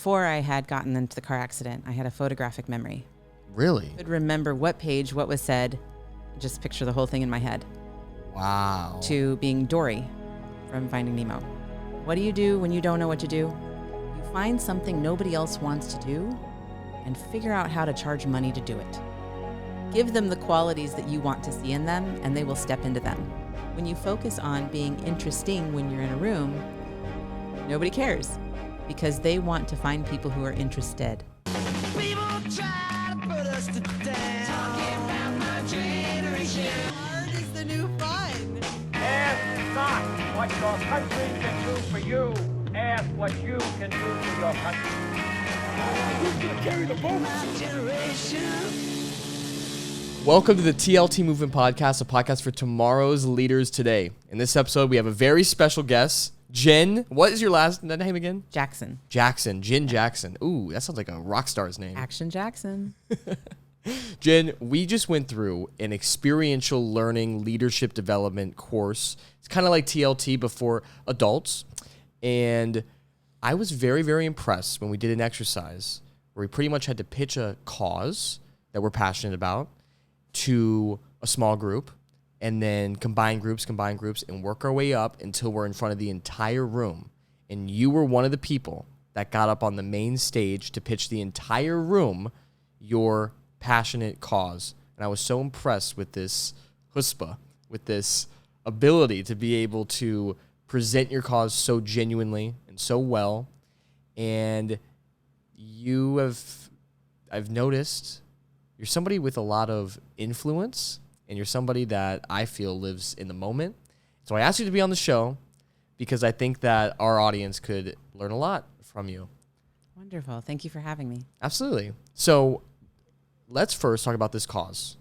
before I had gotten into the car accident, I had a photographic memory. Really? I could remember what page, what was said, just picture the whole thing in my head. Wow. To being Dory from Finding Nemo. What do you do when you don't know what to do? You find something nobody else wants to do and figure out how to charge money to do it. Give them the qualities that you want to see in them, and they will step into them. When you focus on being interesting when you're in a room, nobody cares because they want to find people who are interested. People try to put us to down. Talking about my generation. Hard is the new fun. Ask not what your country can do for you. Ask what you can do for your country. Who's going to carry the boat? My generation. Welcome to the TLT Movement Podcast, a podcast for tomorrow's leaders today. In this episode, we have a very special guest, Jen. What is your last name again? Jackson. Jackson. Jen Jackson. Ooh, that sounds like a rock star's name. Action Jackson. Jen, we just went through an experiential learning leadership development course. It's kind of like TLT before adults. And I was very, very impressed when we did an exercise where we pretty much had to pitch a cause that we're passionate about to a small group and then combine groups and work our way up until we're in front of the entire room. And you were one of the people that got up on the main stage to pitch the entire room your passionate cause. And I was so impressed with this chutzpah, with this ability to be able to present your cause so genuinely and so well. And I've noticed you're somebody with a lot of influence, and you're somebody that I feel lives in the moment. So I asked you to be on the show because I think that our audience could learn a lot from you. Wonderful. Thank you for having me. Absolutely. So let's first talk about this cause.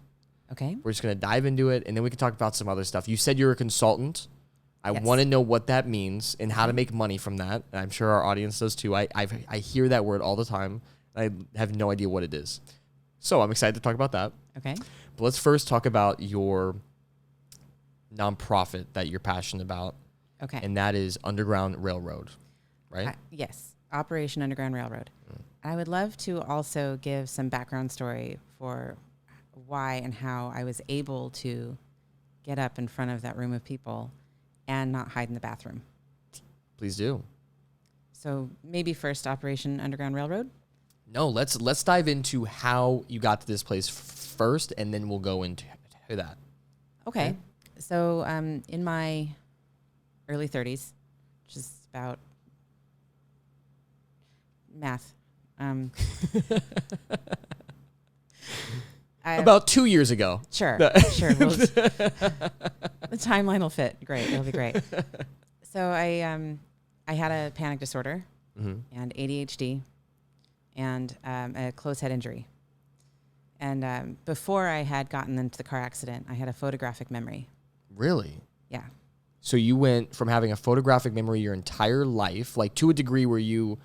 Okay. We're just going to dive into it, and then we can talk about some other stuff. You said you're a consultant. I Yes. want to know what that means and how to make money from that. And I'm sure our audience does too. I hear that word all the time. I have no idea what it is. So I'm excited to talk about that. Okay. But let's first talk about your nonprofit that you're passionate about. Okay. And that is Underground Railroad, right? Yes. Operation Underground Railroad. I would love to also give some background story for why and how I was able to get up in front of that room of people and not hide in the bathroom. Please do. So maybe first Operation Underground Railroad. No, let's dive into how you got to this place first, and then we'll go into that. Okay. So in my early 30s, which is about math. About 2 years ago. Sure. Sure. The timeline will fit. Great. It'll be great. So I had a panic disorder and ADHD and a closed head injury. And before I had gotten into the car accident, I had a photographic memory. Really? Yeah. So you went from having a photographic memory your entire life, like to a degree where you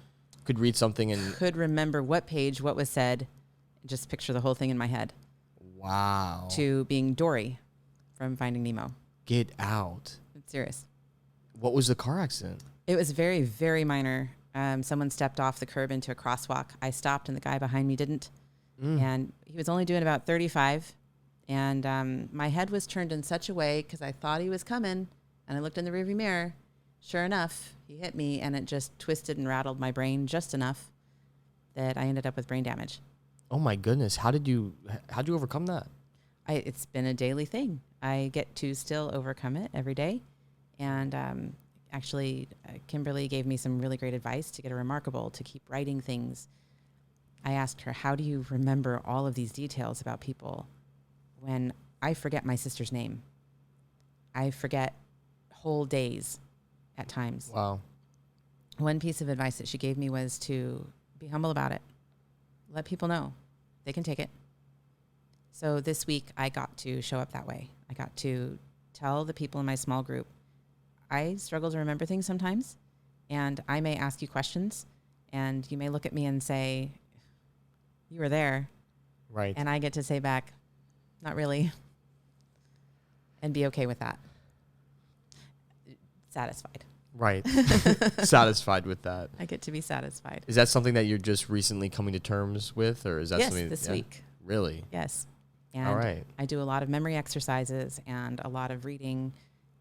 could read something and could remember what page, what was said, just picture the whole thing in my head. Wow. To being Dory from Finding Nemo. Get out. It's serious. What was the car accident? It was very, very minor. Someone stepped off the curb into a crosswalk. I stopped and the guy behind me didn't. And he was only doing about 35. And my head was turned in such a way because I thought he was coming. And I looked in the rearview mirror. Sure enough, he hit me and it just twisted and rattled my brain just enough that I ended up with brain damage. Oh my goodness. How'd you overcome that? It's been a daily thing. I get to still overcome it every day. And actually, Kimberly gave me some really great advice to get a remarkable, to keep writing things. I asked her, how do you remember all of these details about people when I forget my sister's name? I forget whole days at times. Wow. One piece of advice that she gave me was to be humble about it. Let people know they can take it. So this week I got to show up that way. I got to tell the people in my small group, I struggle to remember things sometimes, and I may ask you questions, and you may look at me and say, you were there. Right. And I get to say back, not really, and be okay with that. Satisfied. Right. Satisfied with that. I get to be satisfied. Is that something that you're just recently coming to terms with, or is that Yes, something this week. Really? Yes. And All right. I do a lot of memory exercises and a lot of reading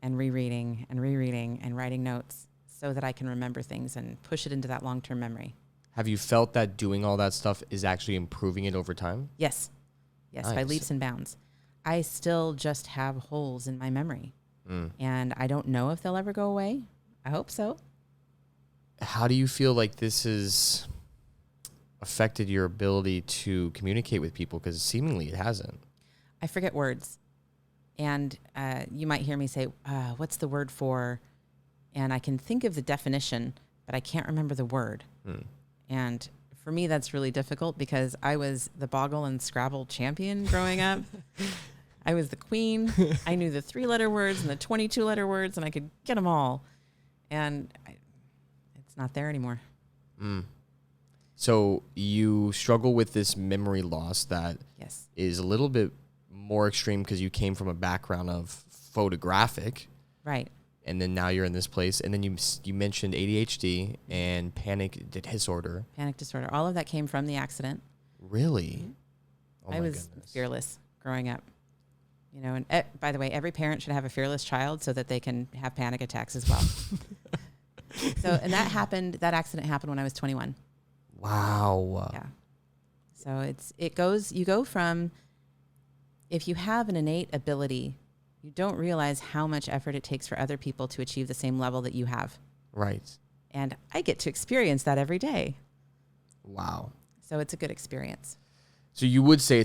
and rereading and rereading and writing notes so that I can remember things and push it into that long-term memory. Have you felt that doing all that stuff is actually improving it over time? Yes. Yes, by Nice. leaps and bounds. I still just have holes in my memory. And I don't know if they'll ever go away. I hope so. How do you feel like this has affected your ability to communicate with people? Because seemingly it hasn't. I forget words. And you might hear me say, what's the word for? And I can think of the definition, but I can't remember the word. And for me, that's really difficult because I was the Boggle and Scrabble champion growing up. I was the queen. I knew the 3-letter words and the 22-letter words, and I could get them all. And it's not there anymore. So you struggle with this memory loss that Yes. is a little bit more extreme because you came from a background of photographic, Right. and then now you're in this place. And then you mentioned ADHD and panic disorder. Panic disorder. All of that came from the accident. Really? Oh I my was goodness. fearless growing up. You know, and by the way, every parent should have a fearless child so that they can have panic attacks as well. And that accident happened when I was 21. Wow. Yeah. So you go from, if you have an innate ability, you don't realize how much effort it takes for other people to achieve the same level that you have. Right. And I get to experience that every day. Wow. So it's a good experience. So you would say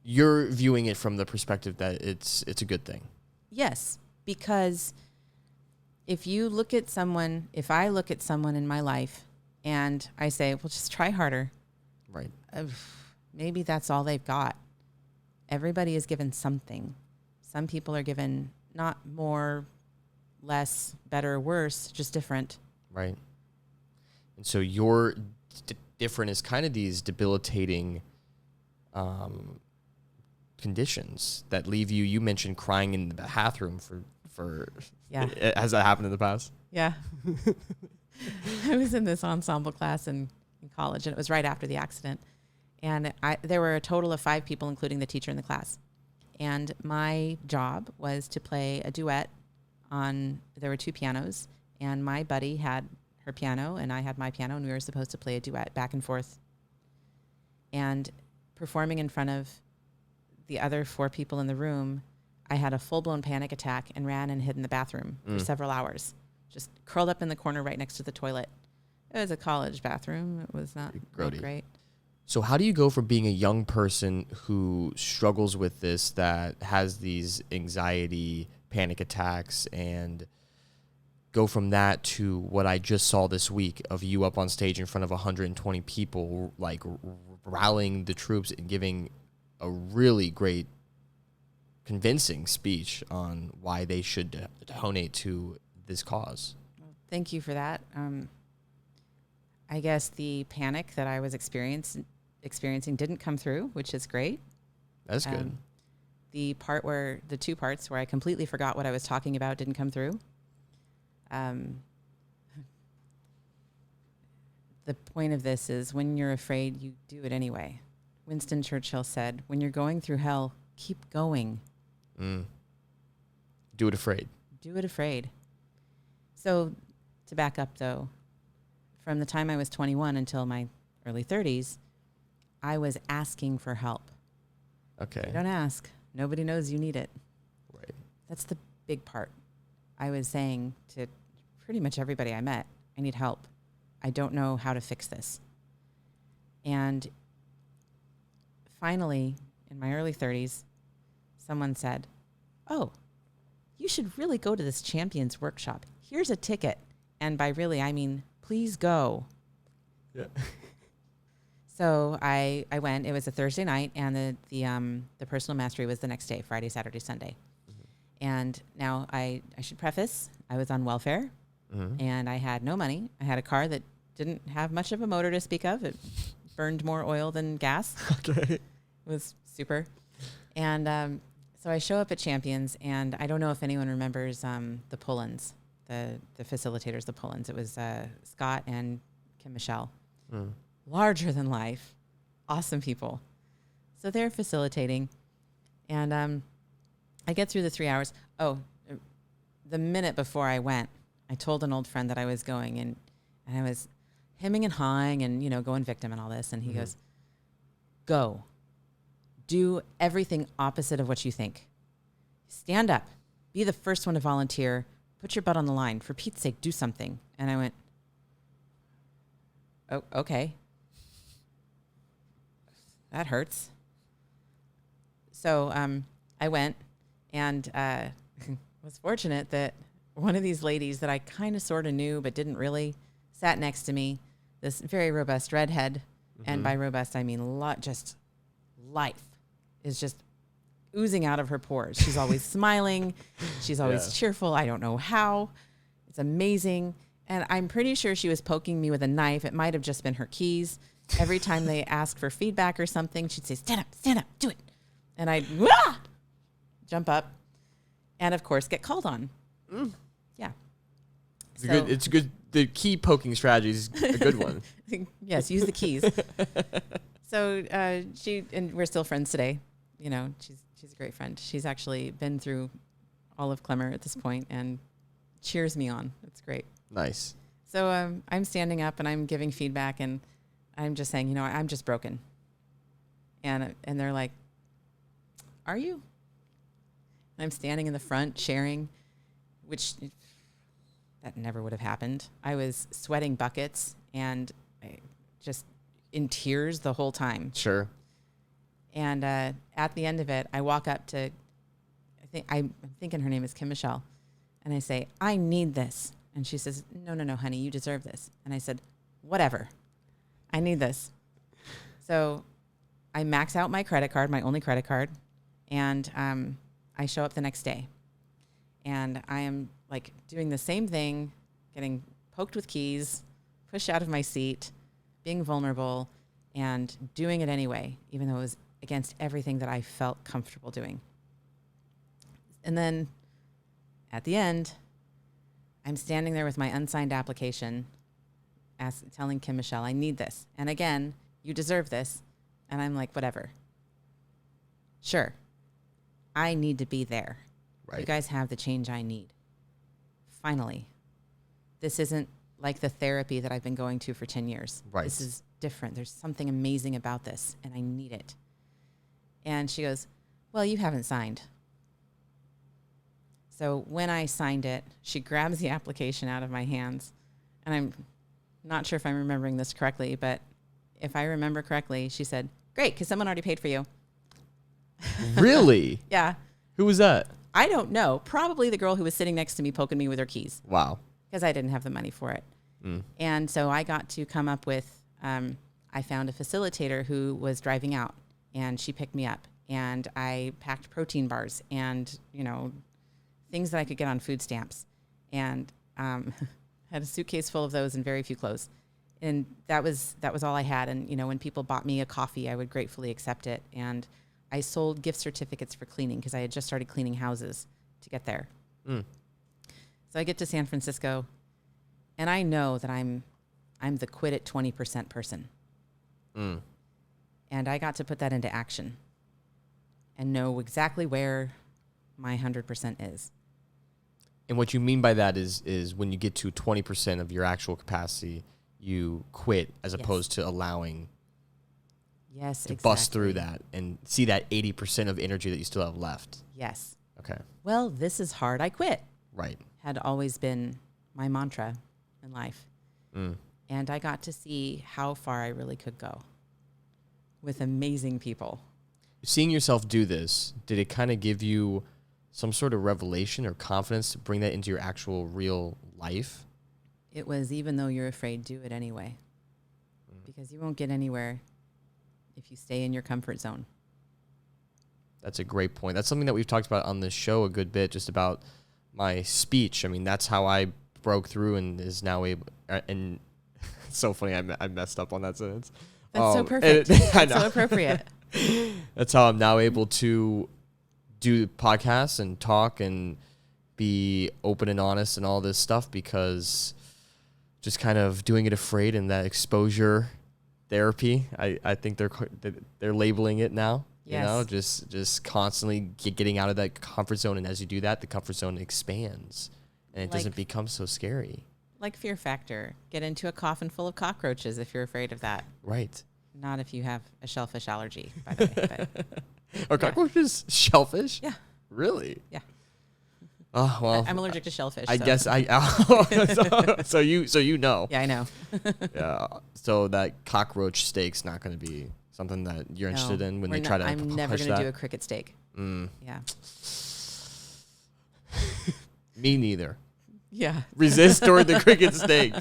you're viewing it from the perspective that it's a good thing. Yes, because if I look at someone in my life and I say, well, just try harder. Right. Maybe that's all they've got. Everybody is given something. Some people are given not more, less, better, worse, just different. Right. And so your different is kind of these debilitating conditions that leave you mentioned crying in the bathroom for Yeah. Has that happened in the past? Yeah. I was in this ensemble class in college, and it was right after the accident. And there were a total of 5 people, including the teacher in the class. And my job was to play a duet there were 2 pianos, and my buddy had her piano, and I had my piano, and we were supposed to play a duet back and forth. And performing in front of the other 4 people in the room, I had a full-blown panic attack and ran and hid in the bathroom for several hours, just curled up in the corner right next to the toilet. It was a college bathroom. It was not great. So how do you go from being a young person who struggles with this, that has these anxiety, panic attacks, and go from that to what I just saw this week of you up on stage in front of 120 people, like rallying the troops and giving a really great, convincing speech on why they should donate to this cause? Thank you for that. I guess the panic that I was experiencing didn't come through, which is great. That's good. The 2 parts where I completely forgot what I was talking about didn't come through. The point of this is, when you're afraid, you do it anyway. Winston Churchill said, when you're going through hell, keep going. Do it afraid. Do it afraid. So to back up, though, from the time I was 21 until my early 30s, I was asking for help. Okay. You don't ask. Nobody knows you need it. Right. That's the big part. I was saying to pretty much everybody I met, I need help. I don't know how to fix this. And finally, in my early 30s, someone said, oh, you should really go to this Champions workshop. Here's a ticket. And by really, I mean, please go. Yeah. So I went. It was a Thursday night, and the personal mastery was the next day, Friday, Saturday, Sunday. And now I should preface, I was on welfare, and I had no money. I had a car that didn't have much of a motor to speak of. It burned more oil than gas. Okay. It was super. And so I show up at Champions, and I don't know if anyone remembers the pull-ins. the facilitators, the pull-ins. It was Scott and Kim Michelle. Mm. Larger than life, awesome people. So they're facilitating, and I get through the 3 hours. Oh, the minute before I went, I told an old friend that I was going, and I was hemming and hawing and, going victim and all this. And he goes, go. Do everything opposite of what you think. Stand up. Be the first one to volunteer. Put your butt on the line. For Pete's sake, do something. And I went, oh, okay. That hurts. So I went and was fortunate that one of these ladies that I kind of sort of knew but didn't really sat next to me, this very robust redhead. And by robust, I mean just life is just oozing out of her pores. She's always smiling. She's always cheerful. I don't know how. It's amazing. And I'm pretty sure she was poking me with a knife. It might have just been her keys. Every time they asked for feedback or something, she'd say, stand up, do it. And I'd jump up and, of course, get called on. Yeah. It's good. The key poking strategy is a good one. Yes, use the keys. So and we're still friends today. She's a great friend. She's actually been through all of Clemmer at this point and cheers me on. It's great. Nice. So I'm standing up and I'm giving feedback and I'm just saying, I'm just broken. And they're like, are you? And I'm standing in the front sharing, which that never would have happened. I was sweating buckets and just in tears the whole time. Sure. And at the end of it, I walk up to, I'm thinking her name is Kim Michelle. And I say, I need this. And she says, no, honey, you deserve this. And I said, whatever. I need this. So I max out my credit card, my only credit card. And I show up the next day. And I am like doing the same thing, getting poked with keys, pushed out of my seat, being vulnerable, and doing it anyway, even though it was against everything that I felt comfortable doing. And then at the end, I'm standing there with my unsigned application, telling Kim Michelle, I need this. And again, you deserve this. And I'm like, whatever. Sure. I need to be there. Right. You guys have the change I need. Finally. This isn't like the therapy that I've been going to for 10 years. Right. This is different. There's something amazing about this, and I need it. And she goes, well, you haven't signed. So when I signed it, she grabs the application out of my hands. And I'm not sure if I'm remembering this correctly, but if I remember correctly, she said, great, because someone already paid for you. Really? Yeah. Who was that? I don't know. Probably the girl who was sitting next to me poking me with her keys. Wow. Because I didn't have the money for it. And so I got to come up with, I found a facilitator who was driving out, and she picked me up. And I packed protein bars and, things that I could get on food stamps. And had a suitcase full of those and very few clothes. And that was all I had. And, when people bought me a coffee, I would gratefully accept it. And I sold gift certificates for cleaning because I had just started cleaning houses to get there. So I get to San Francisco, and I know that I'm the quit at 20% person. And I got to put that into action and know exactly where my 100% is. And what you mean by that is when you get to 20% of your actual capacity, you quit as opposed to allowing to bust through that and see that 80% of energy that you still have left. Yes. Okay. Well, this is hard. I quit. Right. Had always been my mantra in life. And I got to see how far I really could go with amazing people. Seeing yourself do this, did it kind of give you some sort of revelation or confidence to bring that into your actual real life? It was, even though you're afraid, do it anyway. Because you won't get anywhere if you stay in your comfort zone. That's a great point. That's something that we've talked about on this show a good bit, just about my speech. I mean, that's how I broke through and is now able, and it's so funny, I messed up on that sentence. That's so perfect. That's so appropriate. That's how I'm now able to do podcasts and talk and be open and honest and all this stuff because just kind of doing it afraid and that exposure therapy. I think they're labeling it now. Yes. You know, just constantly getting out of that comfort zone, and as you do that, the comfort zone expands, and it doesn't become so scary. Like Fear Factor. Get into a coffin full of cockroaches if you're afraid of that. Right. Not if you have a shellfish allergy, by the way. But Are cockroaches shellfish? yeah. Really? Yeah. Oh well. I'm allergic to shellfish. I so. guess so you know. Yeah, I know. Yeah. So that cockroach steak's not going to be something that you're interested in when they try to. I'm never push going to that? do a cricket steak. Yeah. Me neither. Yeah. Resist toward the cricket steak.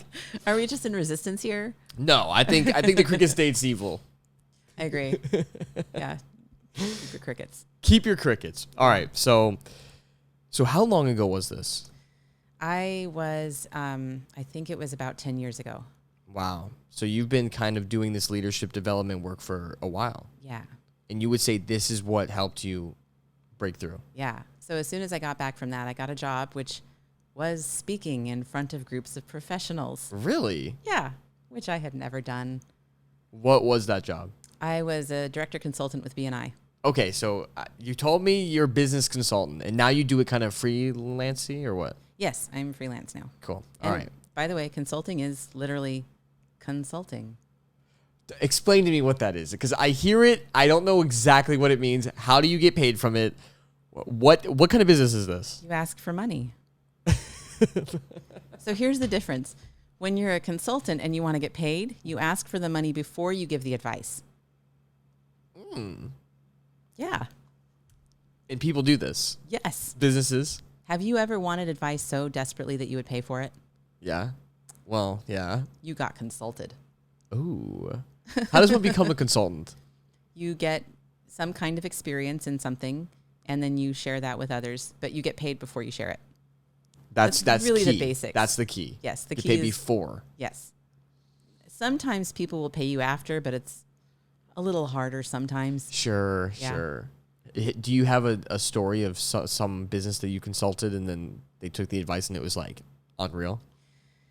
Are we just in resistance here? No, I think the cricket steak's evil. I agree. Yeah. Keep your crickets. Keep your crickets. All right. So how long ago was this? I was, I think it was about 10 years ago. Wow. So you've been kind of doing this leadership development work for a while. Yeah. And you would say this is what helped you break through. Yeah. So as soon as I got back from that, I got a job, which was speaking in front of groups of professionals. Really? Yeah. Which I had never done. What was that job? I was a director consultant with BNI. Okay, so you told me you're a business consultant, and now you do it kind of freelancy or what? Yes, I'm freelance now. Cool. And All right. by the way, consulting is literally consulting. Explain to me what that is, because I hear it. I don't know exactly what it means. How do you get paid from it? What kind of business is this? You ask for money. So here's the difference. When you're a consultant and you want to get paid, you ask for the money before you give the advice. Yeah. And people do this. Yes. Businesses. Have you ever wanted advice so desperately that you would pay for it? Yeah. Well, yeah. You got consulted. Ooh. How does one become a consultant? You get some kind of experience in something, and then you share that with others, but you get paid before you share it. That's really key. the basics. That's the key. Yes, the you key pay is before. Yes. Sometimes people will pay you after, but it's a little harder sometimes. Sure, Yeah. sure. Do you have a story of some business that you consulted and then they took the advice and it was like unreal?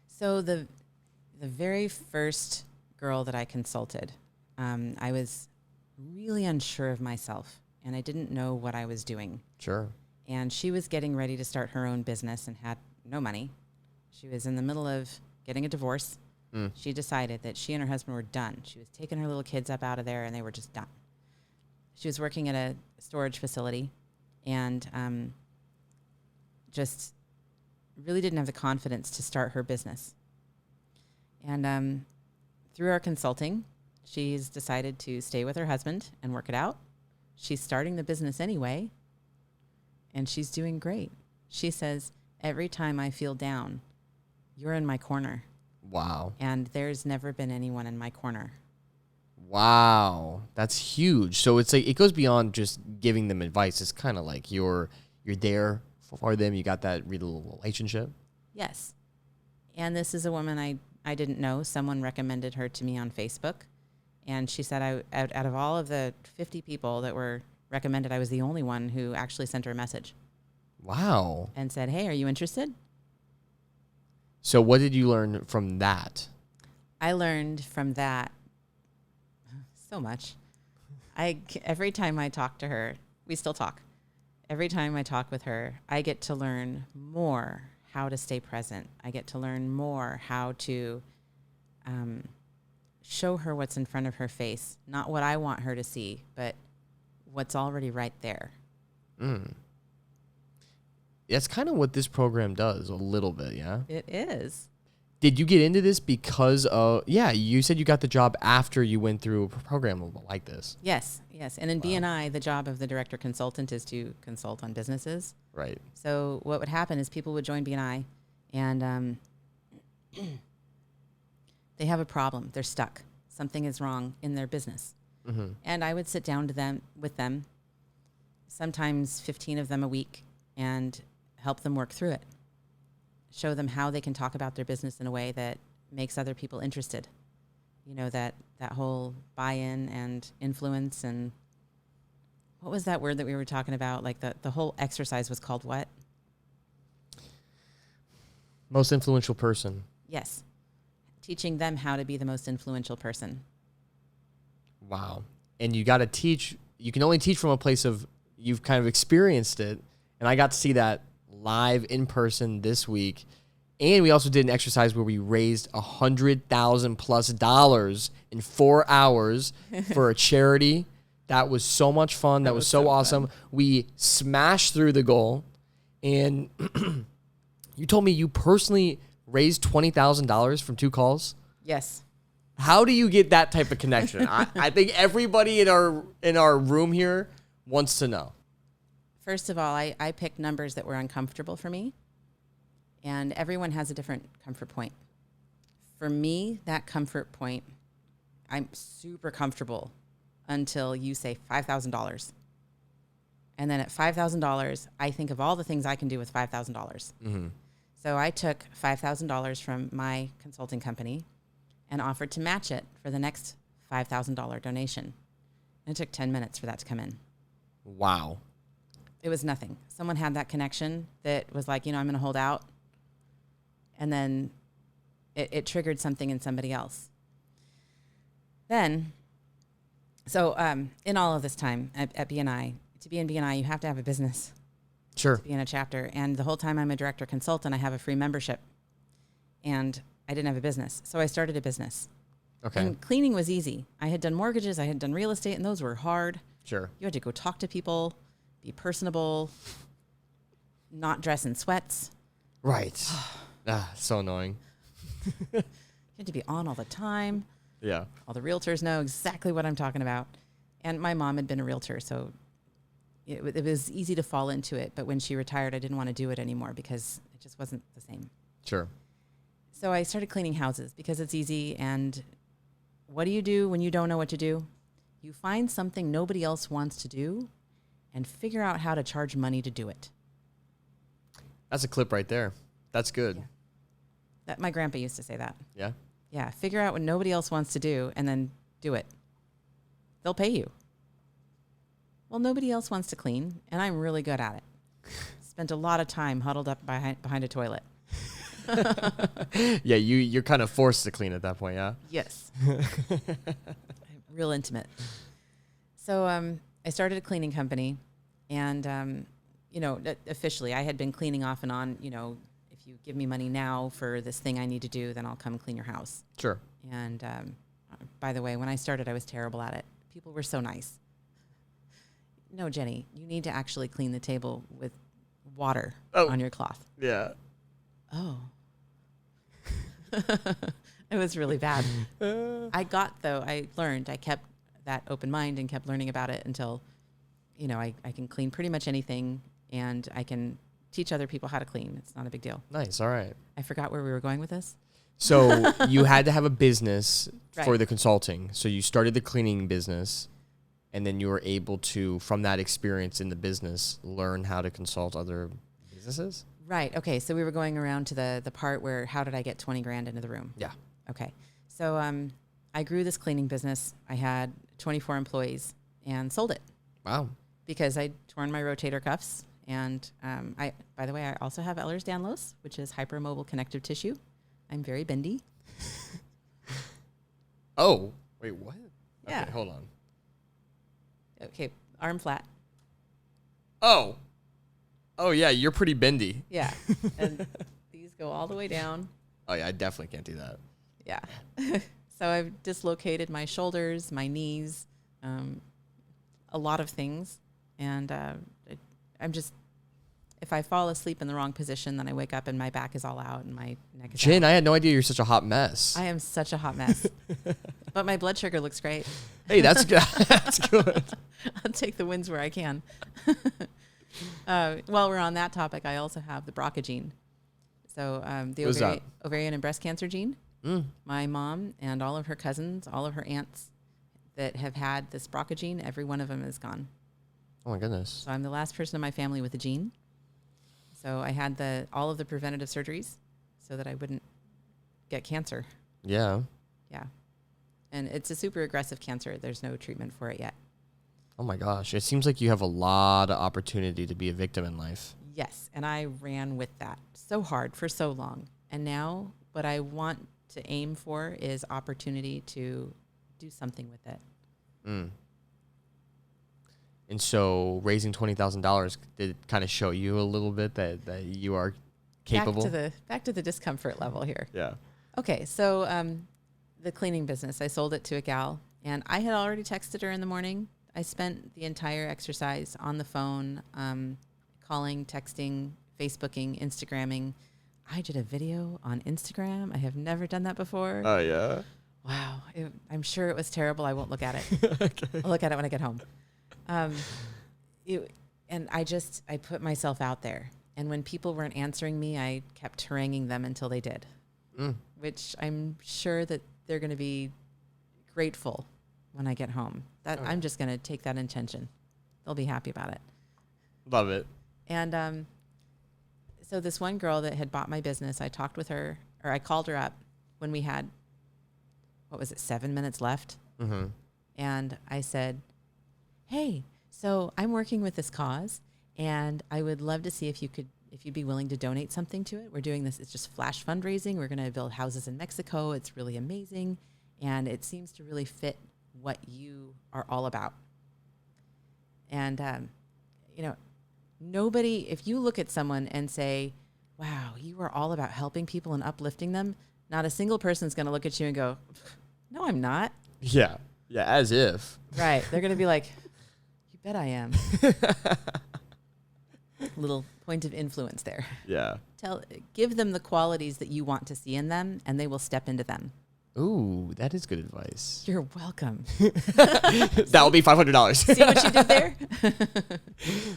So the very first girl that I consulted, I was really unsure of myself, and I didn't know what I was doing. Sure. And she was getting ready to start her own business and had no money. She was in the middle of getting a divorce. She decided that she and her husband were done. She was taking her little kids up out of there, and they were just done. She was working at a storage facility and just really didn't have the confidence to start her business. And through our consulting, she's decided to stay with her husband and work it out. She's starting the business anyway, and she's doing great. She says, every time I feel down, you're in my corner. Wow. And there's never been anyone in my corner. Wow. That's huge. So it's like it goes beyond just giving them advice. It's kind of like you're there for them. You got that real relationship. Yes. And this is a woman I didn't know. Someone recommended her to me on Facebook. And she said out of all of the 50 people that were recommended, I was the only one who actually sent her a message. Wow. And said, hey, are you interested? So what did you learn from that? I learned from that so much. Every time I talk to her, we still talk. Every time I talk with her, I get to learn more how to stay present. I get to learn more how to show her what's in front of her face, not what I want her to see, but what's already right there. That's kind of what this program does a little bit, yeah? It is. Did you get into this because of, you said you got the job after you went through a program like this. Yes. And in BNI, the job of the director consultant is to consult on businesses. Right. So what would happen is people would join BNI and they have a problem. They're stuck. Something is wrong in their business. Mm-hmm. And I would sit down with them, sometimes 15 of them a week, and help them work through it. Show them how they can talk about their business in a way that makes other people interested. You know, that whole buy-in and influence, and what was that word that we were talking about? Like the whole exercise was called what? Most influential person. Yes. Teaching them how to be the most influential person. Wow. And you got to teach, you can only teach from a place of you've kind of experienced it. And I got to see that live in person this week. And we also did an exercise where we raised $100,000+ in 4 hours for a charity. That was so much fun. That was so awesome. Fun. We smashed through the goal. And you told me you personally raised $20,000 from 2 calls? Yes. How do you get that type of connection? I think everybody in our room here wants to know. First of all, I picked numbers that were uncomfortable for me. And everyone has a different comfort point. For me, that comfort point, I'm super comfortable until you say $5,000. And then at $5,000, I think of all the things I can do with $5,000. Mm-hmm. So I took $5,000 from my consulting company and offered to match it for the next $5,000 donation. And it took 10 minutes for that to come in. Wow. It was nothing. Someone had that connection that was like, I'm going to hold out. And then it triggered something in somebody else. Then, so in all of this time at BNI, to be in BNI, you have to have a business. Sure. To be in a chapter. And the whole time I'm a director consultant, I have a free membership. And I didn't have a business. So I started a business. Okay. And cleaning was easy. I had done mortgages, I had done real estate, and those were hard. Sure. You had to go talk to people, be personable, not dress in sweats. Right. So annoying. You had to be on all the time. Yeah. All the realtors know exactly what I'm talking about. And my mom had been a realtor, so it was easy to fall into it. But when she retired, I didn't want to do it anymore because it just wasn't the same. Sure. So I started cleaning houses because it's easy. And what do you do when you don't know what to do? You find something nobody else wants to do and figure out how to charge money to do it. That's a clip right there. That's good. Yeah. That my grandpa used to say that. Yeah? Yeah, figure out what nobody else wants to do and then do it. They'll pay you. Well, nobody else wants to clean, and I'm really good at it. Spent a lot of time huddled up behind a toilet. Yeah, you're kind of forced to clean at that point, yeah? Yes. Real intimate. So I started a cleaning company, and, officially I had been cleaning off and on, if you give me money now for this thing I need to do, then I'll come clean your house. Sure. And by the way, when I started, I was terrible at it. People were so nice. No, Jenny, you need to actually clean the table with water on your cloth. Yeah. Oh. It was really bad. I learned. I kept that open mind and kept learning about it until, I can clean pretty much anything, and I can teach other people how to clean. It's not a big deal. Nice. All right. I forgot where we were going with this. So you had to have a business for Right. the consulting. So you started the cleaning business, and then you were able to, from that experience in the business, learn how to consult other businesses? Right. Okay. So we were going around to the part where how did I get 20 grand into the room? Yeah. Okay. So I grew this cleaning business. I had 24 employees and sold it Wow. because I'd torn my rotator cuffs. And by the way, I also have Ehlers-Danlos, which is hypermobile connective tissue. I'm very bendy. Oh, wait, what? Yeah. Okay, hold on. Okay. Arm flat. Oh, yeah, you're pretty bendy. Yeah. And these go all the way down. Oh, yeah, I definitely can't do that. Yeah. So I've dislocated my shoulders, my knees, a lot of things. And I'm just, if I fall asleep in the wrong position, then I wake up and my back is all out and my neck is Jen, out. I had no idea you're such a hot mess. I am such a hot mess. But my blood sugar looks great. Hey, that's good. That's good. I'll take the wins where I can. While we're on that topic, I also have the BRCA gene. So the ovarian and breast cancer gene. My mom and all of her cousins, all of her aunts that have had this BRCA gene, every one of them is gone. Oh, my goodness. So I'm the last person in my family with the gene. So I had all of the preventative surgeries so that I wouldn't get cancer. Yeah. Yeah. And it's a super aggressive cancer. There's no treatment for it yet. Oh, my gosh. It seems like you have a lot of opportunity to be a victim in life. Yes. And I ran with that so hard for so long. And now what I want to aim for is opportunity to do something with it. And so raising $20,000 did kind of show you a little bit that you are capable. Back to the discomfort level here. Yeah. Okay, so the cleaning business, I sold it to a gal, and I had already texted her in the morning. I spent the entire exercise on the phone, calling, texting, Facebooking, Instagramming. I did a video on Instagram. I have never done that before. Oh, yeah? Wow. I'm sure it was terrible. I won't look at it. Okay. I'll look at it when I get home. And I put myself out there. And when people weren't answering me, I kept haranguing them until they did, which I'm sure that they're going to be grateful when I get home. I'm just going to take that intention. They'll be happy about it. Love it. And so this one girl that had bought my business, I talked with her, or I called her up when we had, 7 minutes left? Mm-hmm. And I said, hey, so I'm working with this cause, and I would love to see if you'd be willing to donate something to it. We're doing this. It's just flash fundraising. We're going to build houses in Mexico. It's really amazing. And it seems to really fit what you are all about. And, nobody, if you look at someone and say, wow, you are all about helping people and uplifting them, not a single person's going to look at you and go, no, I'm not. Yeah. Yeah, as if. Right. They're going to be like, you bet I am. Little point of influence there. Yeah. Give them the qualities that you want to see in them, and they will step into them. Ooh, that is good advice. You're welcome. That will be $500. See what you did there?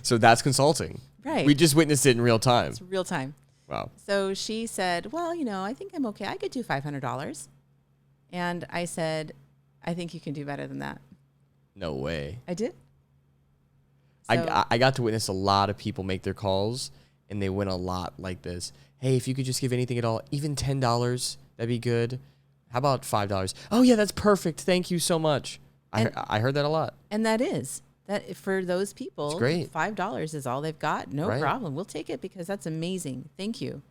So that's consulting. Right. We just witnessed it in real time. It's real time. Wow. So she said, well, I think I'm okay. I could do $500. And I said, I think you can do better than that. No way. I did. I got to witness a lot of people make their calls, and they went a lot like this. Hey, if you could just give anything at all, even $10, that'd be good. How about $5? Oh, yeah, that's perfect. Thank you so much. I heard that a lot. And that for those people, it's great. $5 is all they've got. No problem. We'll take it because that's amazing. Thank you.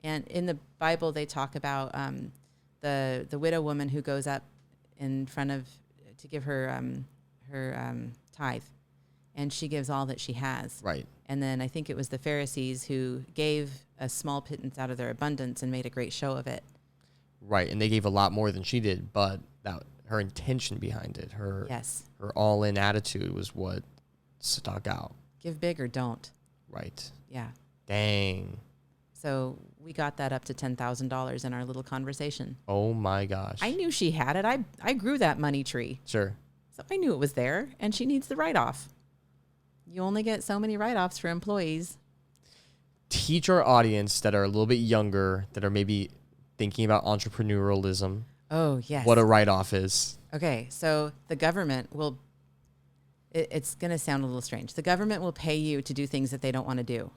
And in the Bible, they talk about the widow woman who goes up in front of to give her tithe, and she gives all that she has. Right. And then I think it was the Pharisees who gave a small pittance out of their abundance and made a great show of it. Right, and they gave a lot more than she did, but her intention behind it, her all-in attitude was what stuck out. Give big or don't. Right. Yeah. Dang. So we got that up to $10,000 in our little conversation. Oh my gosh. I knew she had it. I grew that money tree. Sure. So I knew it was there, and she needs the write-off. You only get so many write-offs for employees. Teach our audience that are a little bit younger, that are maybe thinking about entrepreneurialism. Oh, yes. What a write-off is. Okay, so the government will, it's going to sound a little strange. The government will pay you to do things that they don't want to do.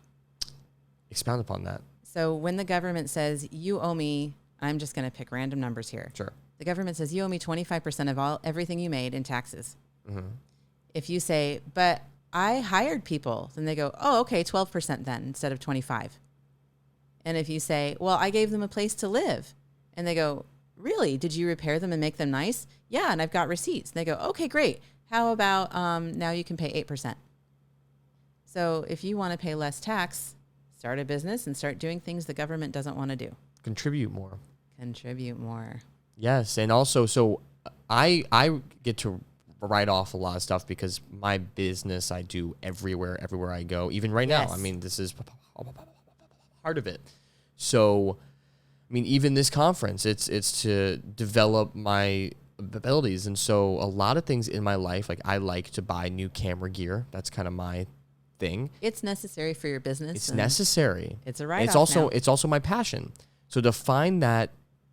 Expound upon that. So when the government says, you owe me, I'm just going to pick random numbers here. Sure. The government says, you owe me 25% of everything you made in taxes. Mm-hmm. If you say, but I hired people, then they go, oh, okay, 12% then instead of 25. And if you say, well, I gave them a place to live, and they go, really? Did you repair them and make them nice? Yeah, and I've got receipts. And they go, okay, great. How about now you can pay 8%? So if you want to pay less tax, start a business and start doing things the government doesn't want to do. Contribute more. Contribute more. Yes, and also, so I get to write off a lot of stuff because my business I do everywhere I go. Even right now, I mean, this is part of it. So, I mean, even this conference, it's to develop my abilities. And so a lot of things in my life, like I like to buy new camera gear. That's kind of my thing. It's necessary for your business. It's necessary. It's a write-off. It's also my passion. So to find that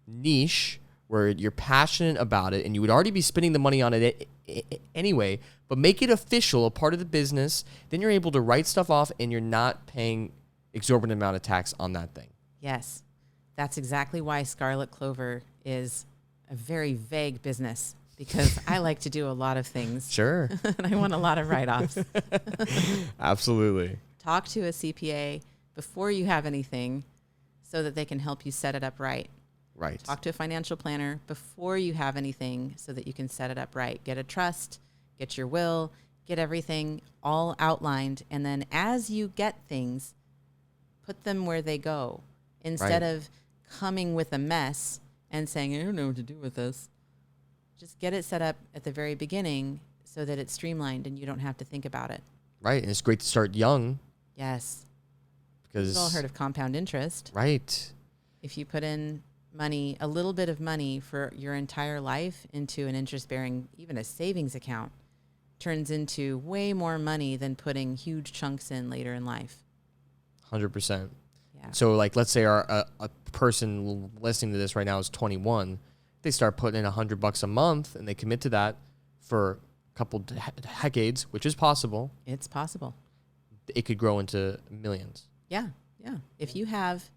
niche where you're passionate about it and you would already be spending the money on it anyway, but make it official, a part of the business, then you're able to write stuff off and you're not paying exorbitant amount of tax on that thing. Yes. That's exactly why Scarlet Clover is a very vague business, because I like to do a lot of things. Sure. And I want a lot of write-offs. Absolutely. Talk to a CPA before you have anything so that they can help you set it up right. Right. Talk to a financial planner before you have anything so that you can set it up right. Get a trust, get your will, get everything all outlined. And then as you get things, put them where they go instead of coming with a mess and saying, I don't know what to do with this. Just get it set up at the very beginning so that it's streamlined and you don't have to think about it. Right. And it's great to start young. Yes. Because We've all heard of compound interest. Right. If you put in money, a little bit of money for your entire life into an interest-bearing, even a savings account, turns into way more money than putting huge chunks in later in life. 100%. Yeah. So, like, let's say a person listening to this right now is 21. They start putting in $100 a month, and they commit to that for a couple decades, which is possible. It's possible. It could grow into millions. Yeah, yeah. If you have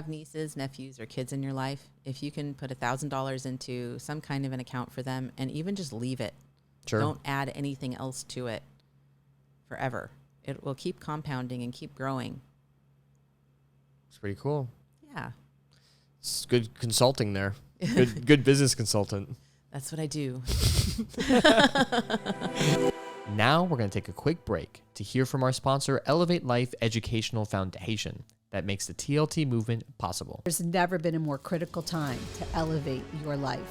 nieces, nephews, or kids in your life, if you can put $1,000 into some kind of an account for them, and even just leave it, Sure. don't add anything else to it forever. It will keep compounding and keep growing. It's pretty cool. Yeah, It's good consulting there. Good business consultant. that's what I do. Now we're going to take a quick break to hear from our sponsor, Elevate Life Educational Foundation, that makes the TLT movement possible. There's never been a more critical time to elevate your life.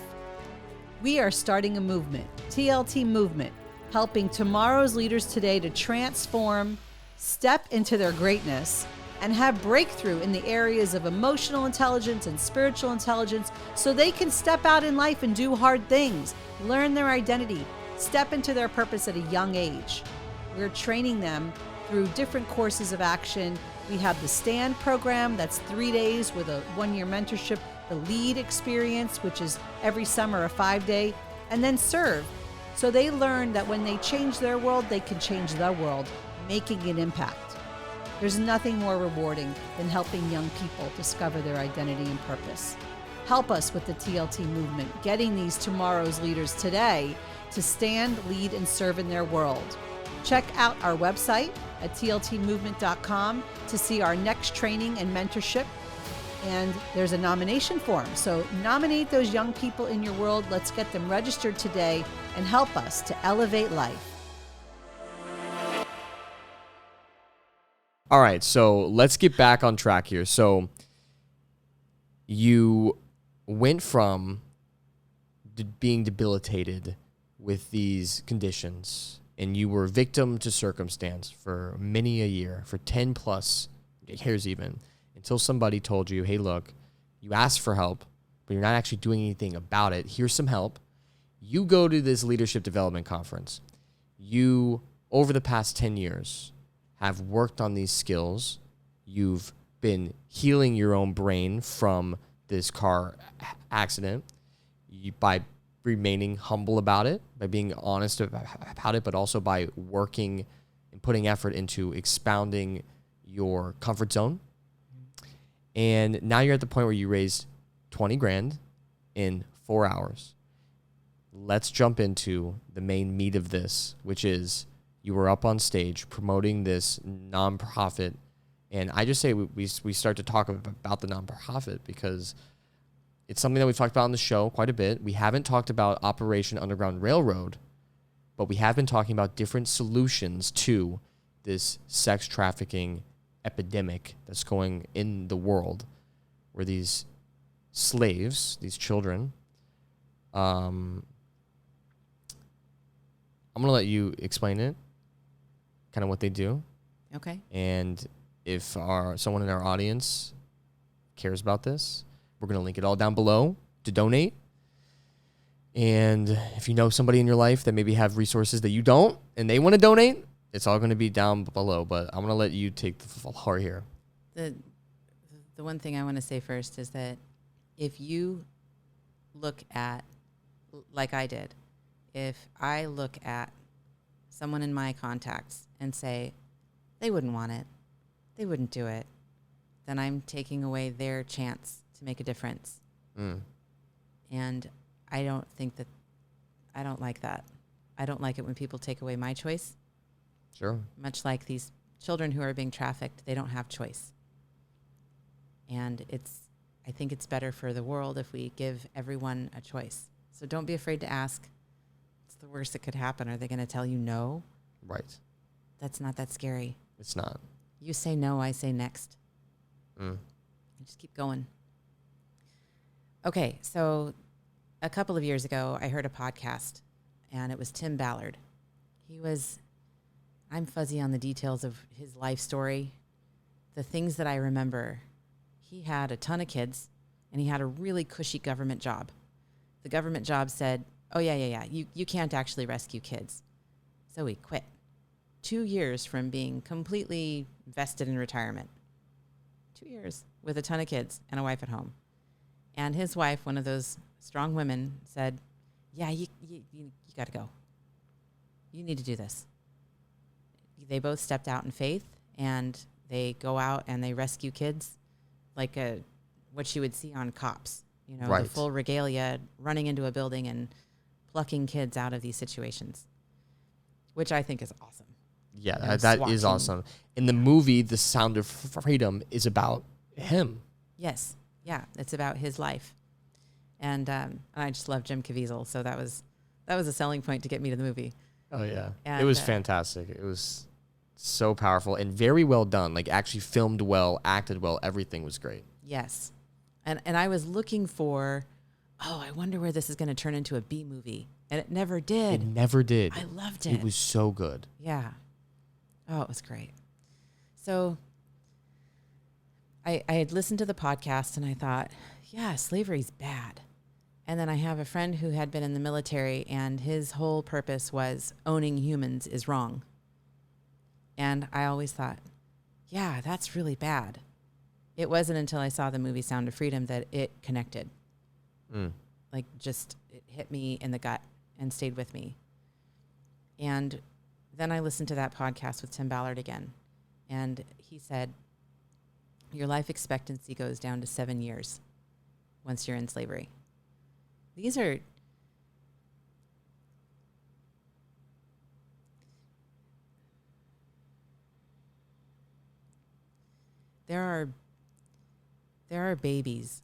We are starting a movement, TLT Movement, helping tomorrow's leaders today to transform, step into their greatness, and have breakthrough in the areas of emotional intelligence and spiritual intelligence so they can step out in life and do hard things, learn their identity, step into their purpose at a young age. We're training them through different courses of action. We have the STAND program, that's 3 days with a 1-year mentorship, the LEAD experience, which is every summer a 5-day, and then SERVE. So they learn that when they change their world, they can change the world, making an impact. There's nothing more rewarding than helping young people discover their identity and purpose. Help us with the TLT movement, getting these tomorrow's leaders today to stand, lead, and serve in their world. Check out our website at tltmovement.com to see our next training and mentorship. And there's a nomination form. So nominate those young people in your world. Let's get them registered today and help us to elevate life. All right, so let's get back on track here. So you went from being debilitated with these conditions, and you were victim to circumstance for many a year, for 10 plus years even, until somebody told you, hey, look, you asked for help, but you're not actually doing anything about it. Here's some help. You go to this leadership development conference. You, over the past 10 years, have worked on these skills. You've been healing your own brain from this car accident by remaining humble about it, by being honest about it, but also by working and putting effort into expounding your comfort zone. And now you're at the point where you raised 20 grand in 4 hours. Let's jump into the main meat of this, which is you were up on stage promoting this nonprofit. And I just say we start to talk about the nonprofit because it's something that we've talked about on the show quite a bit. We haven't talked about Operation Underground Railroad, but we have been talking about different solutions to this sex trafficking epidemic that's going in the world, where these slaves, these children, I'm going to let you explain it, kind of what they do. Okay. And if someone in our audience cares about this, we're going to link it all down below to donate. And if you know somebody in your life that maybe have resources that you don't and they want to donate, it's all going to be down below. But I'm going to let you take the floor here. The one thing I want to say first is that if you look at, like I did, if I look at someone in my contacts and say, they wouldn't want it, they wouldn't do it, then I'm taking away their chance to make a difference. And I don't like that. I don't like it when people take away my choice. Sure. Much like these children who are being trafficked, they don't have choice. And I think it's better for the world if we give everyone a choice. So don't be afraid to ask. It's the worst that could happen. Are they going to tell you no? Right. That's not that scary. It's not. You say no, I say next. Mm. And just keep going. Okay, so a couple of years ago, I heard a podcast, and it was Tim Ballard. I'm fuzzy on the details of his life story. The things that I remember, he had a ton of kids, and he had a really cushy government job. The government job said, oh, yeah, you can't actually rescue kids. So he quit. 2 years from being completely vested in retirement. 2 years with a ton of kids and a wife at home. And his wife, one of those strong women, said, yeah, you got to go. You need to do this. They both stepped out in faith, and they go out and they rescue kids like what you would see on Cops. You know, Right. The full regalia, running into a building and plucking kids out of these situations, which I think is awesome. Yeah, You know, that SWAT is team. awesome. In the movie, The Sound of Freedom is about him. Yes. Yeah. It's about his life. And I just love Jim Caviezel. So that was a selling point to get me to the movie. Oh, yeah. And, it was fantastic. It was so powerful and very well done. Like, actually filmed well, acted well. Everything was great. Yes. And I was looking for, I wonder where this is going to turn into a B movie. And it never did. It never did. I loved it. It was so good. Yeah. Oh, it was great. So I had listened to the podcast and I thought, yeah, slavery's bad. And then I have a friend who had been in the military, and his whole purpose was owning humans is wrong. And I always thought, yeah, that's really bad. It wasn't until I saw the movie Sound of Freedom that it connected. Like, just it hit me in the gut and stayed with me. And then I listened to that podcast with Tim Ballard again. And he said, your life expectancy goes down to 7 years once you're in slavery. There are babies.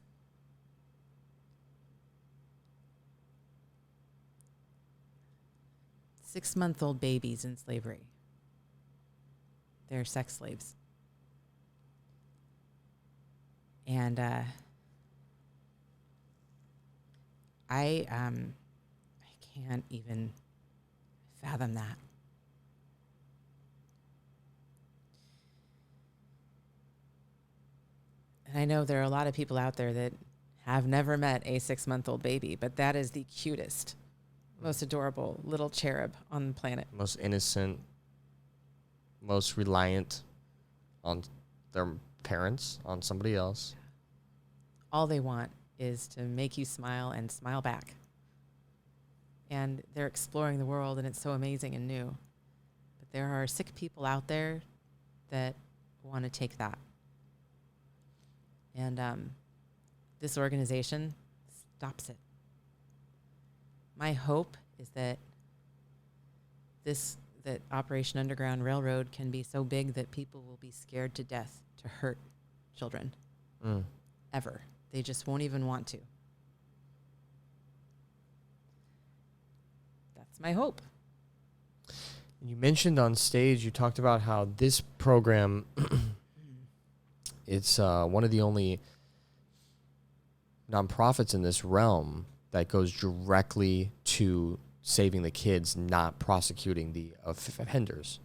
Six-month-old babies in slavery. They're sex slaves. And I can't even fathom that. And I know there are a lot of people out there that have never met a 6-month-old baby, but that is the cutest, most adorable little cherub on the planet. Most innocent, most reliant on their parents, on somebody else. All they want is to make you smile and smile back. And they're exploring the world, and it's so amazing and new. But there are sick people out there that want to take that. And this organization stops it. My hope is that that Operation Underground Railroad can be so big that people will be scared to death to hurt children. Ever. They just won't even want to. That's my hope. You mentioned on stage, you talked about how this program, it's one of the only nonprofits in this realm that goes directly to saving the kids, not prosecuting the offenders.